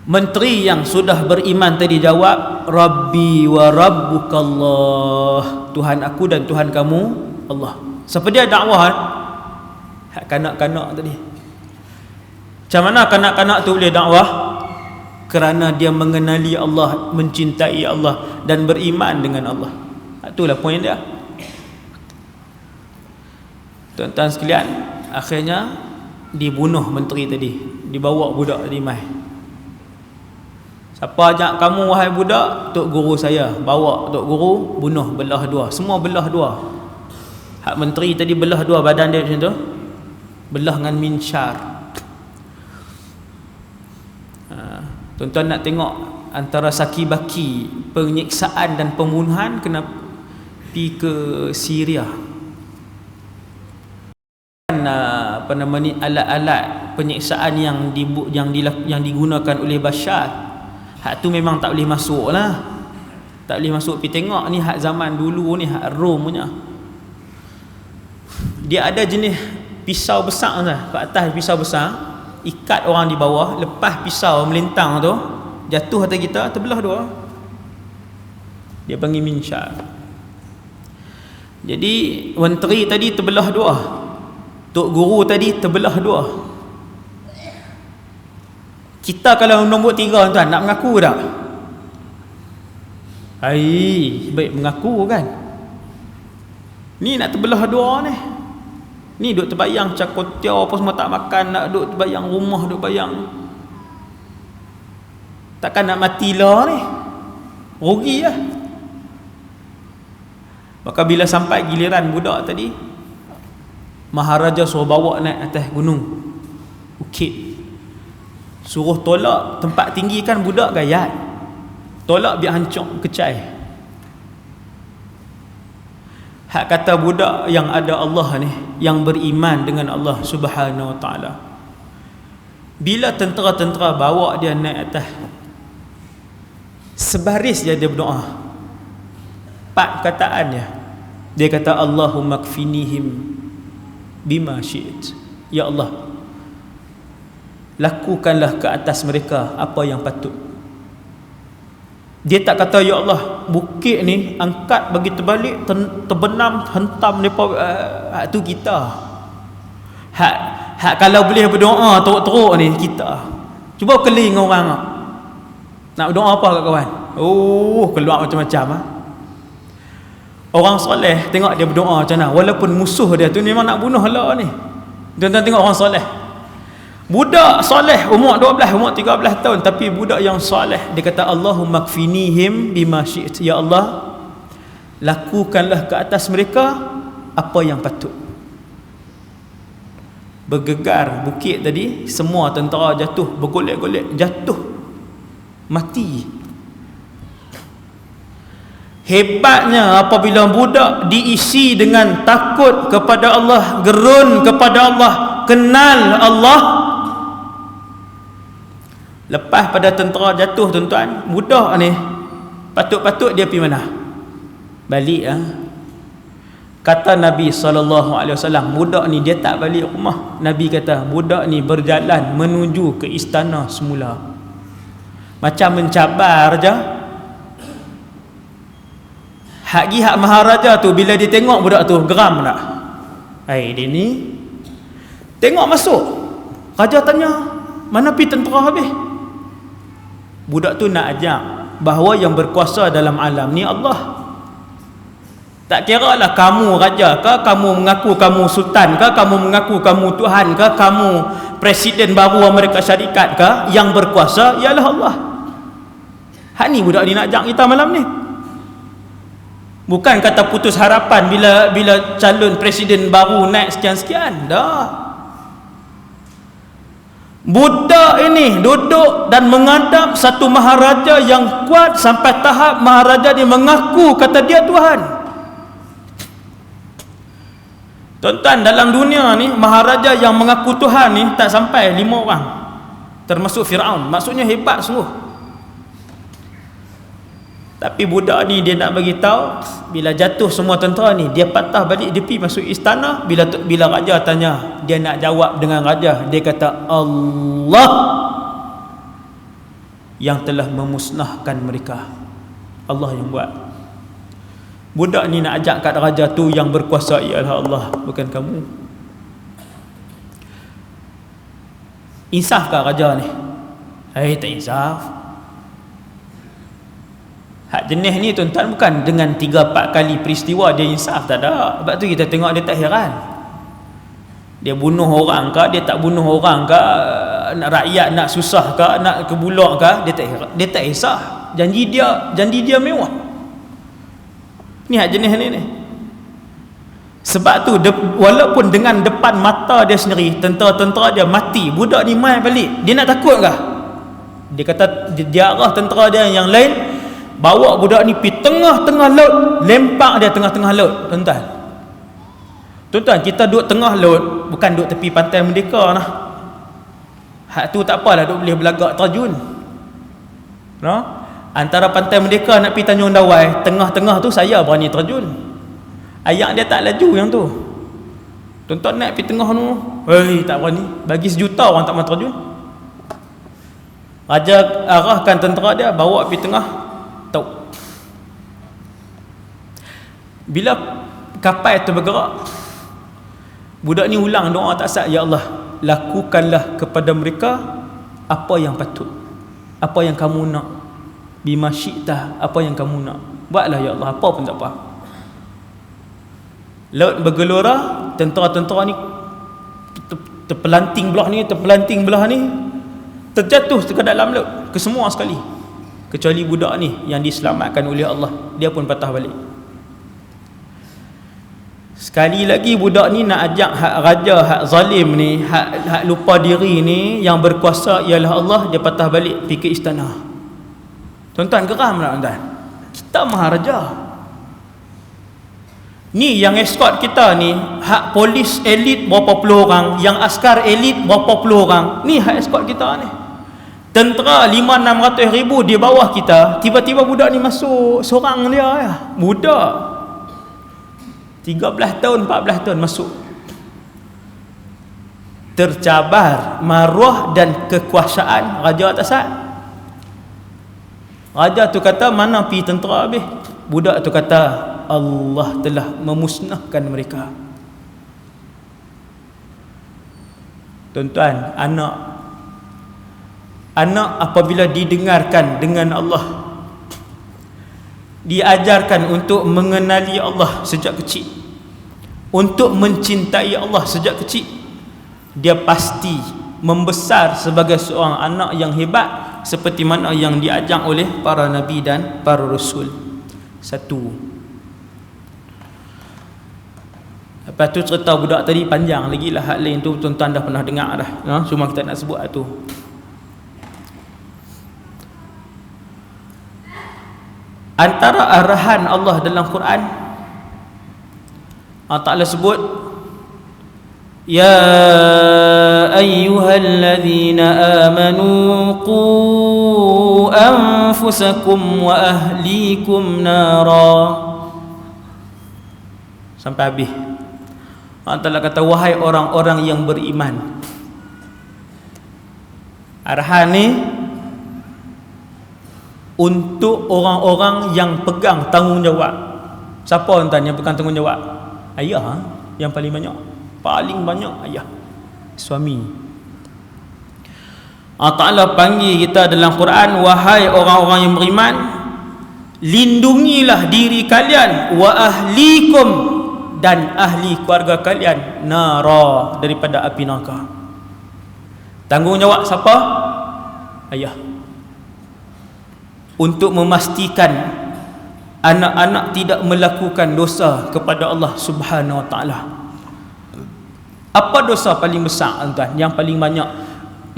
Menteri yang sudah beriman tadi jawab, Rabbi wa rabbukallah, Tuhan aku dan Tuhan kamu Allah. Siapa dia dakwah? Kanak-kanak tadi. Macam mana kanak-kanak tu boleh dakwah? Kerana dia mengenali Allah, mencintai Allah dan beriman dengan Allah. Itulah poin dia. Tuan-tuan sekalian, akhirnya dibunuh menteri tadi, dibawa budak tadi mai. Siapa ajak kamu wahai budak? Tok guru saya. Bawa tok guru, bunuh, belah dua. Semua belah dua. Hak menteri tadi belah dua badan dia macam tu. Belah dengan minsyar. Tuan-tuan nak tengok antara saki baki penyiksaan dan pembunuhan, kena pergi ke Syria. Apa nama ni, alat-alat penyiksaan yang digunakan oleh Bashar. Hak tu memang tak boleh masuk lah. Tak boleh masuk. Pergi tengok ni hak zaman dulu ni, hak Rom punya. Dia ada jenis pisau besar lah. Kat atas pisau besar, ikat orang di bawah, lepas pisau melintang tu jatuh atas kita, terbelah dua. Dia panggil minsyar. Jadi menteri tadi terbelah dua, tok guru tadi terbelah dua. Kita kalau nombor 3 tuan, nak mengaku tak? Baik mengaku kan. Ni nak terbelah dua ni. Ni duk terbayang cakotiau apa semua tak makan, nak duk terbayang rumah, duk bayang. Takkan nak matilah ni. Rugi lah. Maka bila sampai giliran budak tadi, Maharaja suruh bawa naik atas gunung Bukit. Suruh tolak tempat tinggi, kan budak gayat. Tolak biar hancur kecai. Hak kata budak yang ada Allah ni, yang beriman dengan Allah Subhanahu Wa Taala, bila tentera-tentera bawa dia naik atas, sebaris dia berdoa. 4 perkataan dia. Dia kata Allahumma kfinihim bima syi'it. Ya Allah, lakukanlah ke atas mereka apa yang patut. Dia tak kata ya Allah, bukit ni angkat bagi terbalik, terbenam, hentam depa. Tu kita. Hak kalau boleh berdoa teruk-teruk ni kita. Cuba keling orang nak berdoa apa kat kawan? Keluar macam-macam ah. Orang soleh tengok dia berdoa macam mana, walaupun musuh dia tu memang nak bunuh lah ni. Tuan-tuan tengok orang soleh. Budak soleh umur 12, umur 13 tahun, tapi budak yang soleh dia kata Allahumma kfinihim bima syi'it. Ya Allah, lakukanlah ke atas mereka apa yang patut. Bergegar bukit tadi, semua tentera jatuh, bergolek-golek, jatuh, mati. Hebatnya apabila budak diisi dengan takut kepada Allah, gerun kepada Allah, kenal Allah, Lepas pada tentera jatuh tuan-tuan, budak ni patut-patut dia pergi mana? Balik ah. Kata Nabi SAW, budak ni dia tak balik rumah. Nabi kata budak ni berjalan menuju ke istana semula, macam mencabar je. Hak maharaja tu bila dia tengok budak tu, geram tak? Dia ni tengok masuk, raja tanya, mana pergi tentera habis? Budak tu nak ajak bahawa yang berkuasa dalam alam ni Allah. Tak kira lah kamu raja ke, kamu mengaku kamu sultan ke, kamu mengaku kamu Tuhan ke, kamu presiden baru Amerika Syarikat ke, yang berkuasa ialah Allah. Hak ni budak ni nak ajak kita malam ni. Bukan kata putus harapan bila calon presiden baru naik sekian-sekian. Dah. Budak ini duduk dan menghadap satu maharaja yang kuat sampai tahap maharaja ni mengaku kata dia Tuhan. Tuan-tuan, dalam dunia ni maharaja yang mengaku Tuhan ni tak sampai 5 orang, termasuk Firaun. Maksudnya hebat sungguh. Tapi budak ni dia nak bagi tahu, bila jatuh semua tentera ni, dia patah balik, dia pergi masuk istana. Bila raja tanya, dia nak jawab dengan raja, dia kata Allah yang telah memusnahkan mereka. Allah yang buat. Budak ni nak ajak kat raja tu, yang berkuasa ialah Allah, bukan kamu. Insafkah raja ni? Tak insaf. Hak jenis ni tuan-tuan, bukan dengan 3-4 kali peristiwa dia insaf, tak ada. Sebab tu kita tengok dia tak heran. Dia bunuh orang ke, dia tak bunuh orang ke, nak rakyat nak susah ke, nak kebulak ke, dia tak kisah. Janji dia mewah. Ni hak jenis ni. Sebab tu walaupun dengan depan mata dia sendiri tentera-tentera dia mati, budak ni mai balik, dia nak takut ke? Dia kata dia arah tentera dia yang lain, bawa budak ni pergi tengah-tengah laut, lempak dia tengah-tengah laut. Tuan-tuan, kita duduk tengah laut, bukan duduk tepi pantai Merdeka lah. Hak tu tak apalah, duduk boleh belagak terjun. Antara pantai Merdeka nak pergi Tanjung Dawai, tengah-tengah tu saya berani terjun. Ayak dia tak laju yang tu. Tuan-tuan nak pergi tengah tu, tak berani. Bagi 1 juta orang tak mahu terjun. Raja arahkan tentera dia, bawa pergi tengah. Bila kapal itu bergerak, budak ni ulang doa tak sah, ya Allah, lakukanlah kepada mereka apa yang patut, apa yang kamu nak, bima syi'tah, apa yang kamu nak, buatlah ya Allah, apa pun tak apa. Laut bergelora, tentera-tentera ni terpelanting belah ni, terpelanting belah ni, terjatuh ke dalam laut, kesemua sekali, kecuali budak ni yang diselamatkan oleh Allah, dia pun patah balik. Sekali lagi budak ni nak ajak hak raja, hak zalim ni, hak lupa diri ni, yang berkuasa ialah Allah, dia patah balik pergi ke istana. Tuan-tuan, geram tak tuan-tuan? Kita maharaja. Ni yang escort kita ni, hak polis elit berapa puluh orang, yang askar elit berapa puluh orang. Ni hak escort kita ni. Tentera 500-600 ribu di bawah kita, tiba-tiba budak ni masuk seorang dia ya. Budak 13 tahun, 14 tahun masuk. Tercabar maruah dan kekuasaan raja atasan. Raja tu kata, mana pi tentera habis? Budak tu kata, Allah telah memusnahkan mereka. Tuan-tuan, anak apabila didengarkan dengan Allah, diajarkan untuk mengenali Allah sejak kecil, untuk mencintai Allah sejak kecil, dia pasti membesar sebagai seorang anak yang hebat, seperti mana yang diajar oleh para nabi dan para rasul. Satu. Lepas tu cerita budak tadi panjang lagi lah, hak lain tu tuan-tuan dah pernah dengar dah, cuma kita nak sebut tu. Antara arahan Allah dalam Quran, Allah Ta'ala sebut يا أيها الذين آمنوا قوا أنفسكم وأهليكم نارا. Sampai habis. Allah Ta'ala kata, wahai orang-orang yang beriman. Arahan ni untuk orang-orang yang pegang tanggungjawab. Siapa tuan yang pegang tanggungjawab? Ayah yang paling banyak. Paling banyak ayah, suami. Allah Ta'ala panggil kita dalam Quran, wahai orang-orang yang beriman, lindungilah diri kalian wa ahlikum, dan ahli keluarga kalian, nara, daripada api neraka. Tanggungjawab siapa? Ayah. Untuk memastikan anak-anak tidak melakukan dosa kepada Allah Subhanahu Wa Ta'ala. Apa dosa paling besar tuan yang paling banyak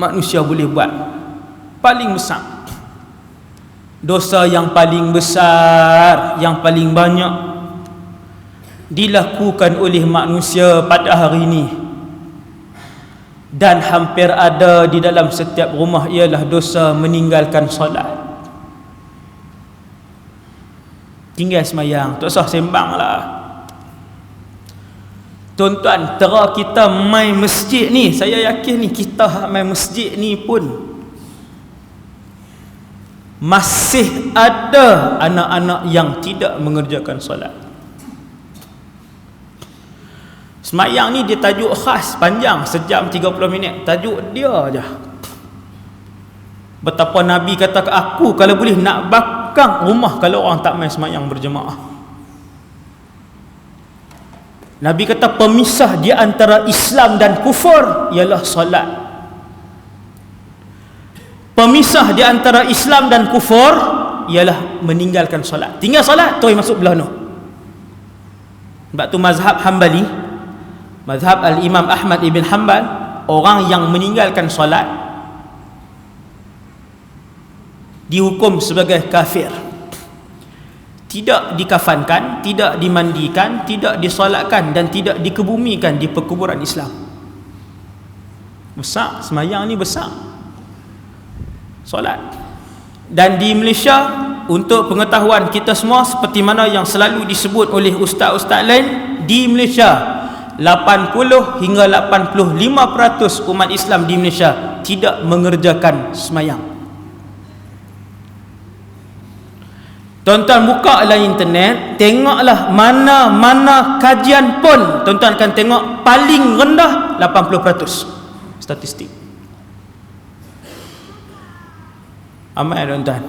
manusia boleh buat? Paling besar, dosa yang paling besar, yang paling banyak dilakukan oleh manusia pada hari ini dan hampir ada di dalam setiap rumah, ialah dosa meninggalkan solat. Tinggal semayang, tak usah sembang lah. Tuan-tuan, tera kita main masjid ni, saya yakin ni kita main masjid ni pun masih ada anak-anak yang tidak mengerjakan solat. Semayang ni dia tajuk khas, panjang, sejam 30 minit, tajuk dia aja. Betapa Nabi kata ke aku, kalau boleh nak bakar rumah kalau orang tak main semayang berjemaah. Nabi kata pemisah di antara Islam dan kufur ialah solat. Pemisah di antara Islam dan kufur ialah meninggalkan solat. Tinggal solat terus masuk belah no. Sebab tu mazhab Hambali, mazhab Al-Imam Ahmad ibn Hanbal, orang yang meninggalkan solat dihukum sebagai kafir. Tidak dikafankan, tidak dimandikan, tidak disolatkan dan tidak dikebumikan di perkuburan Islam. Besar, semayang ni besar. Solat. Dan di Malaysia, untuk pengetahuan kita semua, seperti mana yang selalu disebut oleh ustaz-ustaz lain, di Malaysia 80 hingga 85% umat Islam di Malaysia tidak mengerjakan semayang. Tuan-tuan buka lah internet, tengoklah mana-mana kajian pun, tuan-tuan akan tengok paling rendah 80% statistik. Amai tuan-tuan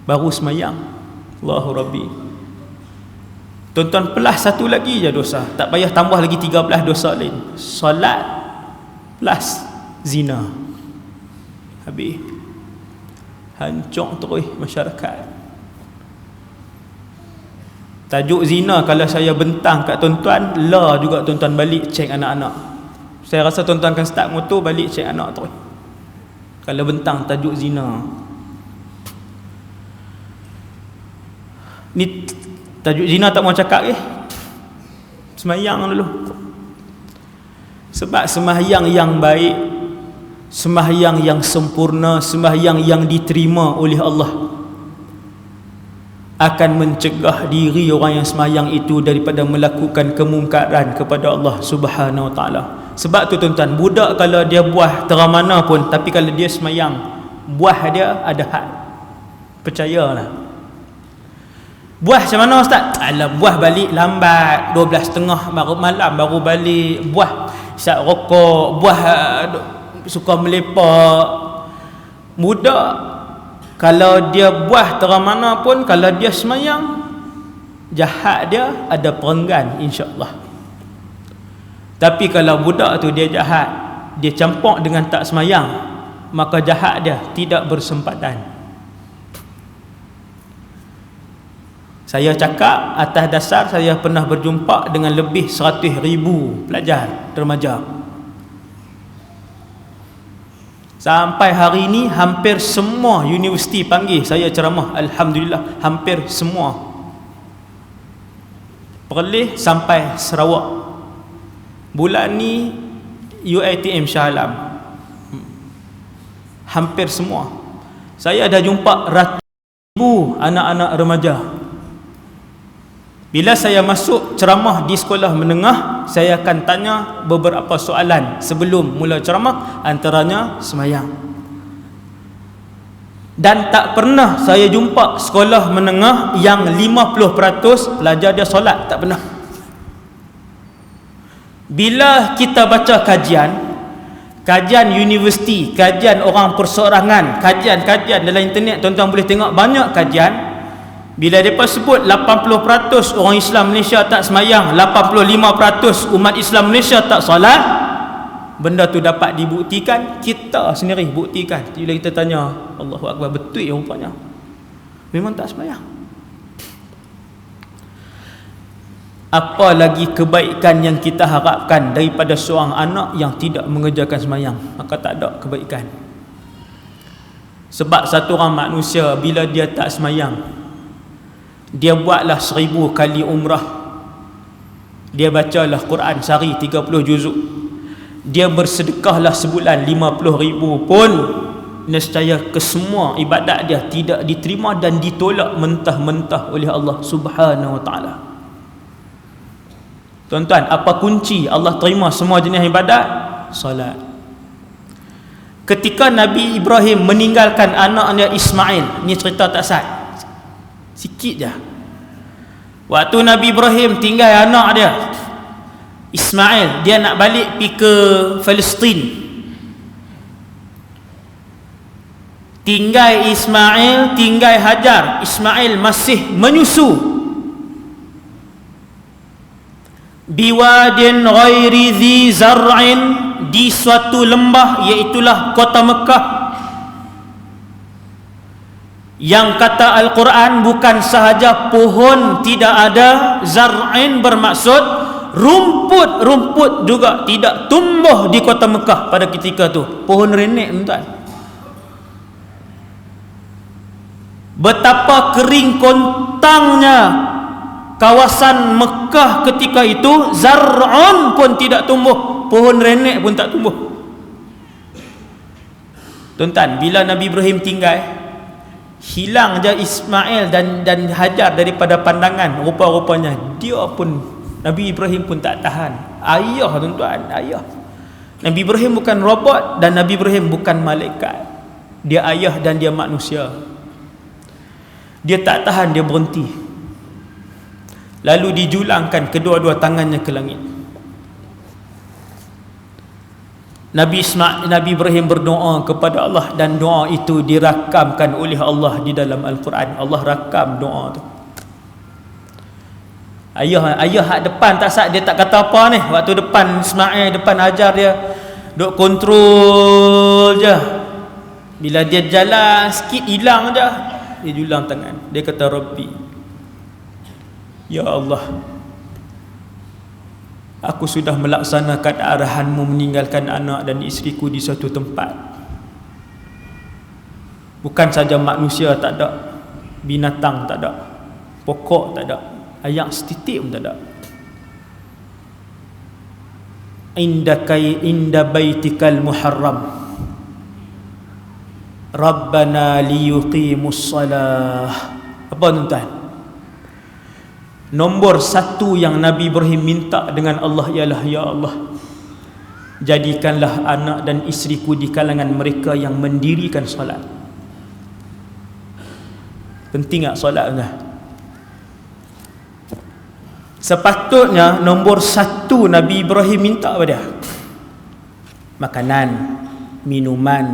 baru semayang, Allahu Rabbi. Tuan-tuan pelas satu lagi je dosa, tak payah tambah lagi 13 dosa lain. Solat plus zina, habis hancur terus masyarakat. Tajuk zina kalau saya bentang kat tuan-tuan, lah juga tuan-tuan balik cek anak-anak. Saya rasa tuan-tuan akan start motor balik cek anak terus kalau bentang tajuk zina. Ni tajuk zina tak mau cakap ke? Semayang dulu. Sebab sembahyang yang baik, sembahyang yang sempurna, sembahyang yang diterima oleh Allah akan mencegah diri orang yang semayang itu daripada melakukan kemungkaran kepada Allah Subhanahu Wa Ta'ala. Sebab tu tuan-tuan, budak kalau dia buah terang mana pun, tapi kalau dia semayang, buah dia ada had. Percayalah. Buah macam mana ustaz? Alah, buah balik lambat 12.30 baru malam baru balik. Buah isap rokok, buah suka melepak. Budak kalau dia buah terang mana pun, kalau dia semayang, jahat dia ada perenggan insya-Allah. Tapi kalau budak tu dia jahat, dia campur dengan tak semayang, maka jahat dia tidak bersempatan. Saya cakap atas dasar saya pernah berjumpa dengan lebih 100,000 pelajar remaja. Sampai hari ini hampir semua universiti panggil saya ceramah. Alhamdulillah, hampir semua. Perlis sampai Sarawak. Bulan ni UiTM Shah Alam, hampir semua. Saya dah jumpa ratus ribu anak-anak remaja. Bila saya masuk ceramah di sekolah menengah, saya akan tanya beberapa soalan sebelum mula ceramah, antaranya semayang. Dan tak pernah saya jumpa sekolah menengah yang 50% pelajar dia solat, tak pernah. Bila kita baca kajian universiti, kajian orang perseorangan, kajian dalam internet, tuan-tuan boleh tengok banyak kajian. Bila mereka sebut 80% orang Islam Malaysia tak semayang, 85% umat Islam Malaysia tak solat, benda tu dapat dibuktikan, kita sendiri buktikan. Bila kita tanya, Allahu Akbar, betul yang rupanya memang tak semayang. Apa lagi kebaikan yang kita harapkan daripada seorang anak yang tidak mengerjakan semayang? Maka tak ada kebaikan. Sebab satu orang manusia bila dia tak semayang, dia buatlah 1000 kali umrah, dia bacalah Quran sehari 30 juzuk, dia bersedekahlah sebulan 50,000 pun, nescaya kesemua ibadat dia tidak diterima dan ditolak mentah-mentah oleh Allah Subhanahu Wa Taala. Tuan-tuan, apa kunci Allah terima semua jenis ibadat? Salat. Ketika Nabi Ibrahim meninggalkan anaknya Ismail, ni cerita tak sah, sikit je. Waktu Nabi Ibrahim tinggal anak dia Ismail, dia nak balik pergi ke Palestin. Tinggal Ismail, tinggal Hajar. Ismail masih menyusu. Biwadin ghairi dhi zar'in, di suatu lembah, iaitulah kota Mekah, yang kata Al-Quran bukan sahaja pohon tidak ada, zar'in bermaksud rumput juga tidak tumbuh di kota Mekah pada ketika tu. Pohon renek, tuan. Betapa kering kontangnya kawasan Mekah ketika itu, zar'un pun tidak tumbuh, pohon renek pun tak tumbuh. Tuan-tuan, bila Nabi Ibrahim tinggal, hilang je Ismail dan Hajar daripada pandangan, rupa-rupanya dia pun, Nabi Ibrahim pun tak tahan. Ayah, tuan-tuan, ayah. Nabi Ibrahim bukan robot dan Nabi Ibrahim bukan malaikat. Dia ayah dan dia manusia. Dia tak tahan, dia berhenti. Lalu dijulangkan kedua-dua tangannya ke langit. Nabi Ibrahim berdoa kepada Allah dan doa itu dirakamkan oleh Allah di dalam Al-Quran. Allah rakam doa tu. Ayah hak depan tak sat, dia tak kata apa ni. Waktu depan Ismail, depan Hajar, dia duk kontrol je. Bila dia jalan sikit hilang je, dia julang tangan. Dia kata, Rabbi, ya Allah, aku sudah melaksanakan arahanmu meninggalkan anak dan isteriku di suatu tempat. Bukan saja manusia tak ada, binatang tak ada, pokok tak ada, ayak setitik pun tak ada. Inda baitikal muharram, Rabbana liyuqimus salah. Apa tuan-tuan? Nombor satu yang Nabi Ibrahim minta dengan Allah ialah, ya Allah, jadikanlah anak dan isteriku di kalangan mereka yang mendirikan solat. Penting tak solat tuan? Sepatutnya nombor satu Nabi Ibrahim minta apa dia? Makanan, minuman,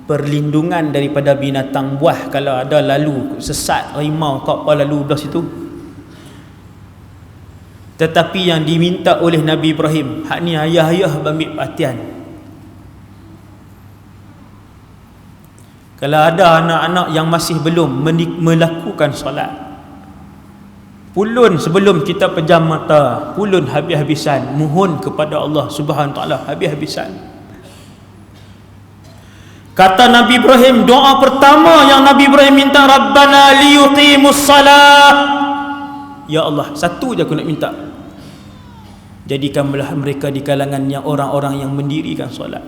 perlindungan daripada binatang buah. Kalau ada lalu sesat, harimau kau apa lalu belah situ. Tetapi yang diminta oleh Nabi Ibrahim, hak ni ayah-ayah ambil perhatian. Kalau ada anak-anak yang masih belum melakukan solat, pulun sebelum kita pejam mata, pulun habis-habisan mohon kepada Allah Subhanahu Wa Taala, habis-habisan. Kata Nabi Ibrahim, doa pertama yang Nabi Ibrahim minta, Rabbana liyuqimus salah. Ya Allah, satu je aku nak minta, jadikanlah mereka di kalangan yang orang-orang yang mendirikan solat.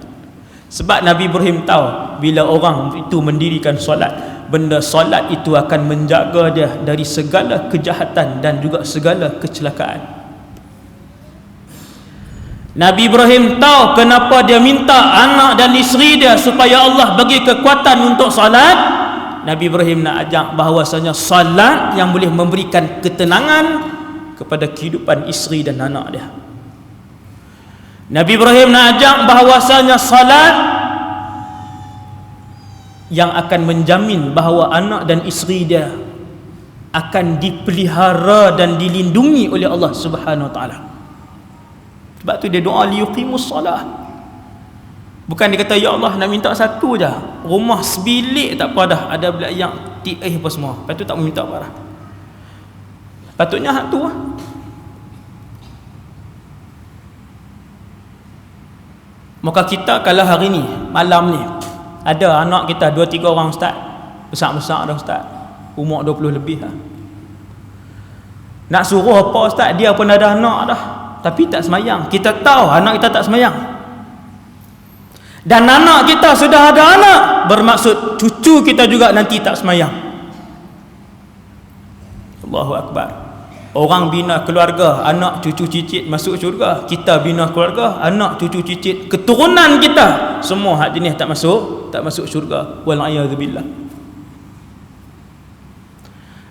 Sebab Nabi Ibrahim tahu bila orang itu mendirikan solat, benda solat itu akan menjaga dia dari segala kejahatan dan juga segala kecelakaan. Nabi Ibrahim tahu kenapa dia minta anak dan isteri dia supaya Allah bagi kekuatan untuk salat. Nabi Ibrahim nak ajak bahawasanya salat yang boleh memberikan ketenangan kepada kehidupan isteri dan anak dia. Nabi Ibrahim nak ajak bahawasanya salat yang akan menjamin bahawa anak dan isteri dia akan dipelihara dan dilindungi oleh Allah Subhanahu Wa Taala. Sebab tu dia doa liyuqimus salah. Bukan dia kata ya Allah nak minta satu je, rumah sebilik tak apa dah, ada belayak apa semua, lepas tu tak mau minta apa dah. Patutnya hak tu lah. Maka kita kalau hari ni malam ni ada anak kita 2-3 orang ustaz, besar-besar dah ustaz, umur 20 lebih lah, nak suruh apa ustaz, dia pun ada anak dah tapi tak semayang. Kita tahu anak kita tak semayang, dan anak kita sudah ada anak, bermaksud cucu kita juga nanti tak semayang. Allahu Akbar. Orang bina keluarga, anak cucu cicit masuk syurga. Kita bina keluarga, anak cucu cicit keturunan kita semua hak jenis tak masuk syurga. Wal'iyadzubillah.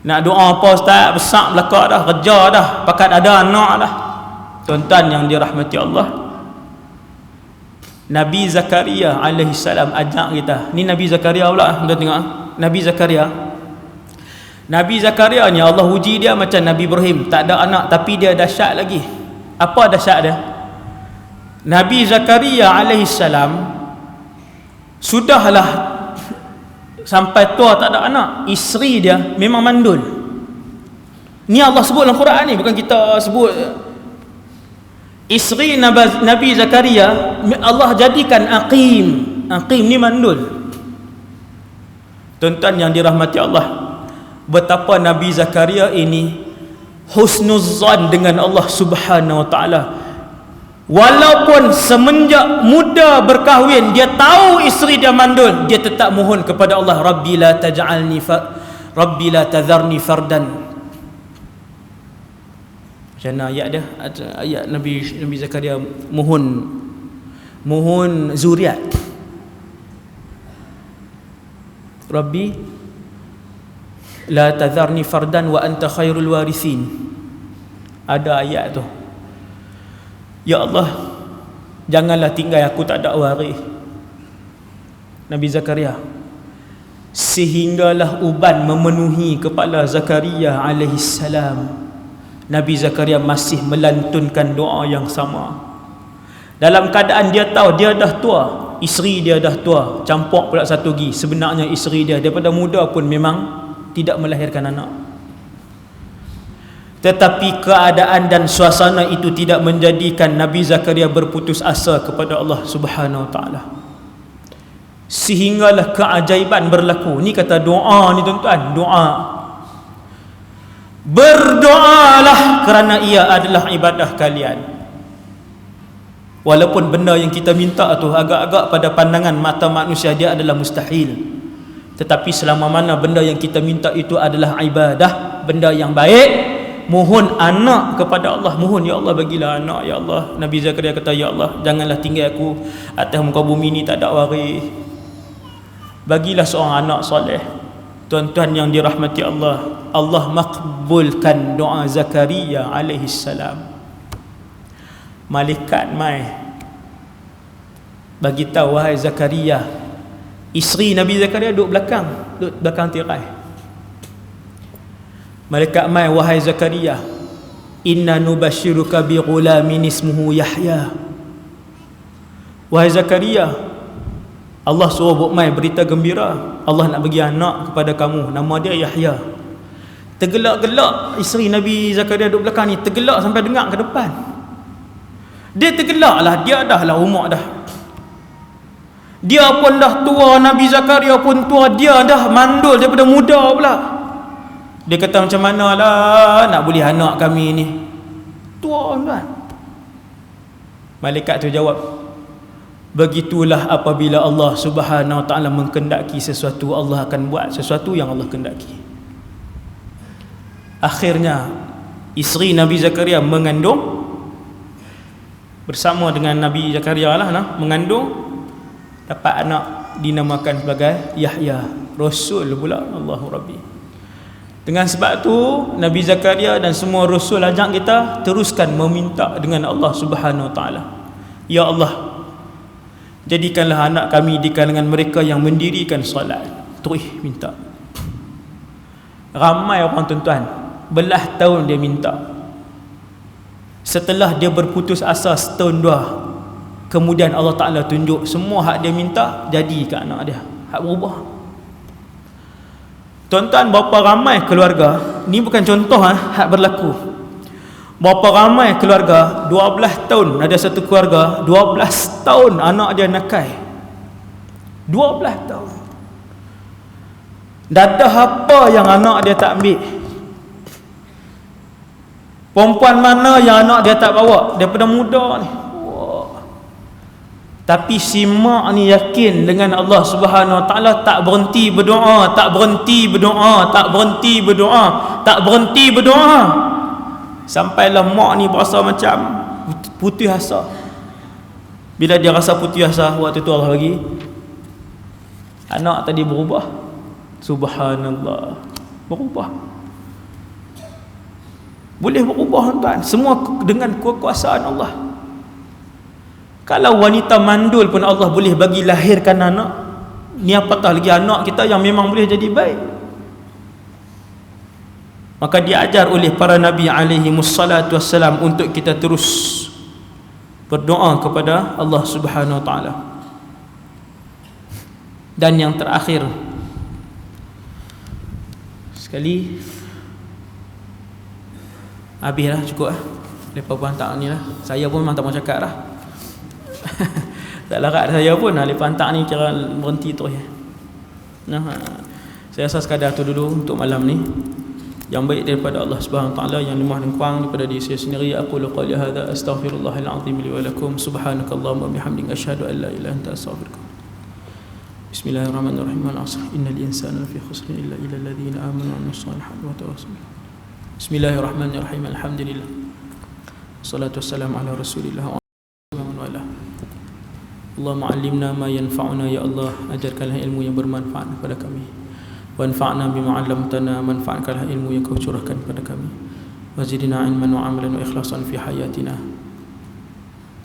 Nak doa apa ustaz, besar belakang dah, kerja dah, pakat ada anak dah. Tuan-tuan yang dirahmati Allah, Nabi Zakaria alaihi salam ajak kita. Ni Nabi Zakaria pula, tuan tengok Nabi Zakaria. Nabi Zakaria ni Allah uji dia macam Nabi Ibrahim, tak ada anak tapi dia dahsyat lagi. Apa dahsyat dia? Nabi Zakaria alaihi salam sudahlah sampai tua tak ada anak, isteri dia memang mandul. Ni Allah sebut dalam Quran ni, bukan kita sebut. Isteri Nabi Zakaria Allah jadikan aqim. Aqim ni mandul. Tuan-tuan yang dirahmati Allah, betapa Nabi Zakaria ini husnuzan dengan Allah Subhanahu Wa Taala. Walaupun semenjak muda berkahwin dia tahu isteri dia mandul, dia tetap mohon kepada Allah, Rabbi la tadharni fardan. Macam mana ayat dia? Ayat Nabi Zakaria mohon zuriat. Rabbi la tadharni fardan wa anta khairul warithin. Ada ayat tu. Ya Allah, janganlah tinggal aku tak ada waris. Nabi Zakaria, sehinggalah uban memenuhi kepala Zakaria alaihi salam. Nabi Zakaria masih melantunkan doa yang sama. Dalam keadaan dia tahu dia dah tua, isteri dia dah tua, campur pula satu lagi, sebenarnya isteri dia daripada muda pun memang tidak melahirkan anak. Tetapi keadaan dan suasana itu tidak menjadikan Nabi Zakaria berputus asa kepada Allah Subhanahu Wa Taala. Sehinggalah keajaiban berlaku. Ni kata doa ni tuan-tuan, doa. Berdoalah kerana ia adalah ibadah kalian. Walaupun benda yang kita minta tu agak-agak pada pandangan mata manusia dia adalah mustahil, tetapi selama mana benda yang kita minta itu adalah ibadah, benda yang baik, mohon anak kepada Allah, mohon ya Allah bagilah anak ya Allah. Nabi Zakaria kata, ya Allah janganlah tinggal aku atas muka bumi ni tak ada waris, bagilah seorang anak soleh. Tuan-tuan yang dirahmati Allah, Allah makbulkan doa Zakaria alaihi salam. Malaikat mai bagi tahu, wahai Zakaria, isteri Nabi Zakaria duduk belakang tirai. Malaikat mai, wahai Zakaria, inna nubashiruka bi ghulamin ismuhu Yahya. Wahai Zakaria, Allah suruh buat mai berita gembira, Allah nak bagi anak kepada kamu, nama dia Yahya. Tergelak-gelak isteri Nabi Zakaria duduk belakang ni, tergelak sampai dengar ke depan. Dia tergelak lah, dia dah lah umur dah, dia pun dah tua, Nabi Zakaria pun tua, dia dah mandul daripada muda pula. Dia kata macam mana lah nak boleh anak kami ni tua kan. Malaikat tu jawab, begitulah apabila Allah Subhanahu wa ta'ala menghendaki sesuatu, Allah akan buat sesuatu yang Allah kehendaki. Akhirnya isteri Nabi Zakaria mengandung bersama dengan Nabi Zakaria lah, mengandung, dapat anak dinamakan sebagai Yahya, Rasul pula. Allahu Rabbi. Dengan sebab tu Nabi Zakaria dan semua Rasul ajak kita teruskan meminta dengan Allah Subhanahu wa ta'ala. Ya Allah, jadikanlah anak kami di kalangan mereka yang mendirikan solat. Terus minta. Ramai orang tuan-tuan belah tahun dia minta. Setelah dia berputus asa setahun dua, kemudian Allah Ta'ala tunjuk semua hak dia minta jadi ke anak dia. Hak berubah. Tuan-tuan, berapa ramai keluarga, ni bukan contoh hak berlaku. Berapa ramai keluarga 12 tahun, ada satu keluarga 12 tahun anak dia nakai. 12 tahun. Dadah apa yang anak dia tak ambil? Perempuan mana yang anak dia tak bawa daripada muda ni? Tapi si mak ni yakin dengan Allah Subhanahu wa ta'ala, tak berhenti berdoa, tak berhenti berdoa, tak berhenti berdoa, tak berhenti berdoa, sampailah mak ni berasa macam putih asa. Bila dia rasa putih asa, waktu tu Allah bagi anak tadi berubah. Subhanallah, berubah. Boleh berubah tuan, semua dengan kekuasaan Allah. Kalau wanita mandul pun Allah boleh bagi lahirkan anak, ni apatah lagi anak kita yang memang boleh jadi baik. Maka diajar oleh para Nabi alaihi wassalatu wassalam untuk kita terus berdoa kepada Allah Subhanahu wa ta'ala. Dan yang terakhir sekali, habislah, cukup lah lepas hantar ni lah. Saya pun memang tak mau cakap lah. Tak larat saya pun lepas hantar ni kira berhenti terus ya. Saya rasa sekadar tu dulu untuk malam ni. Yang baik daripada Allah Subhanahu wa taala, yang lemah dan kurang daripada diri saya sendiri. Aku qali hadza astaghfirullahal azim li wa lakum. Subhanakallahumma bihamdika asyhadu an la ilaha illa anta astaghfiruka. Bismillahirrahmanirrahim. Al-'asr innal insana lafi khusr illa alladhina amanu wa 'amilus solihati wa tawassaw. Bismillahirrahmanirrahim. Alhamdulillah. Wassalatu wassalamu ala Rasulillah wa ala. Allahumma 'allimna ma yanfa'una, ya Allah, ajarkanlah ilmu yang bermanfaat kepada kami. Wanfa'na bima 'allamtana, manfaatkanlah ilmu yang kau curahkan kepada kami. Wazidna 'ilman wa 'amalan wa ikhlasan fi hayatina.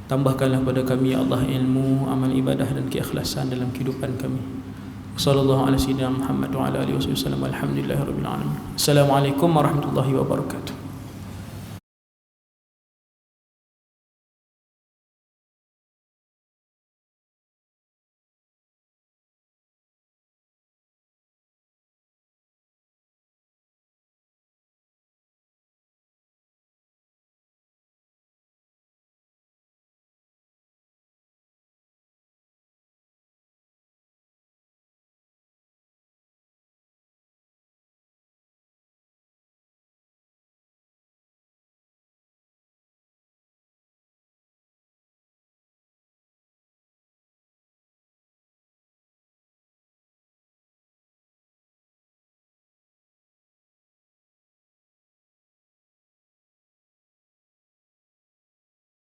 Tambahkanlah kepada kami ya Allah ilmu, amal ibadah dan keikhlasan dalam kehidupan kami. Sallallahu alaihi wasallam Muhammad wa ala alihi wasallam. Alhamdulillahirabbil alamin. Assalamualaikum warahmatullahi wabarakatuh.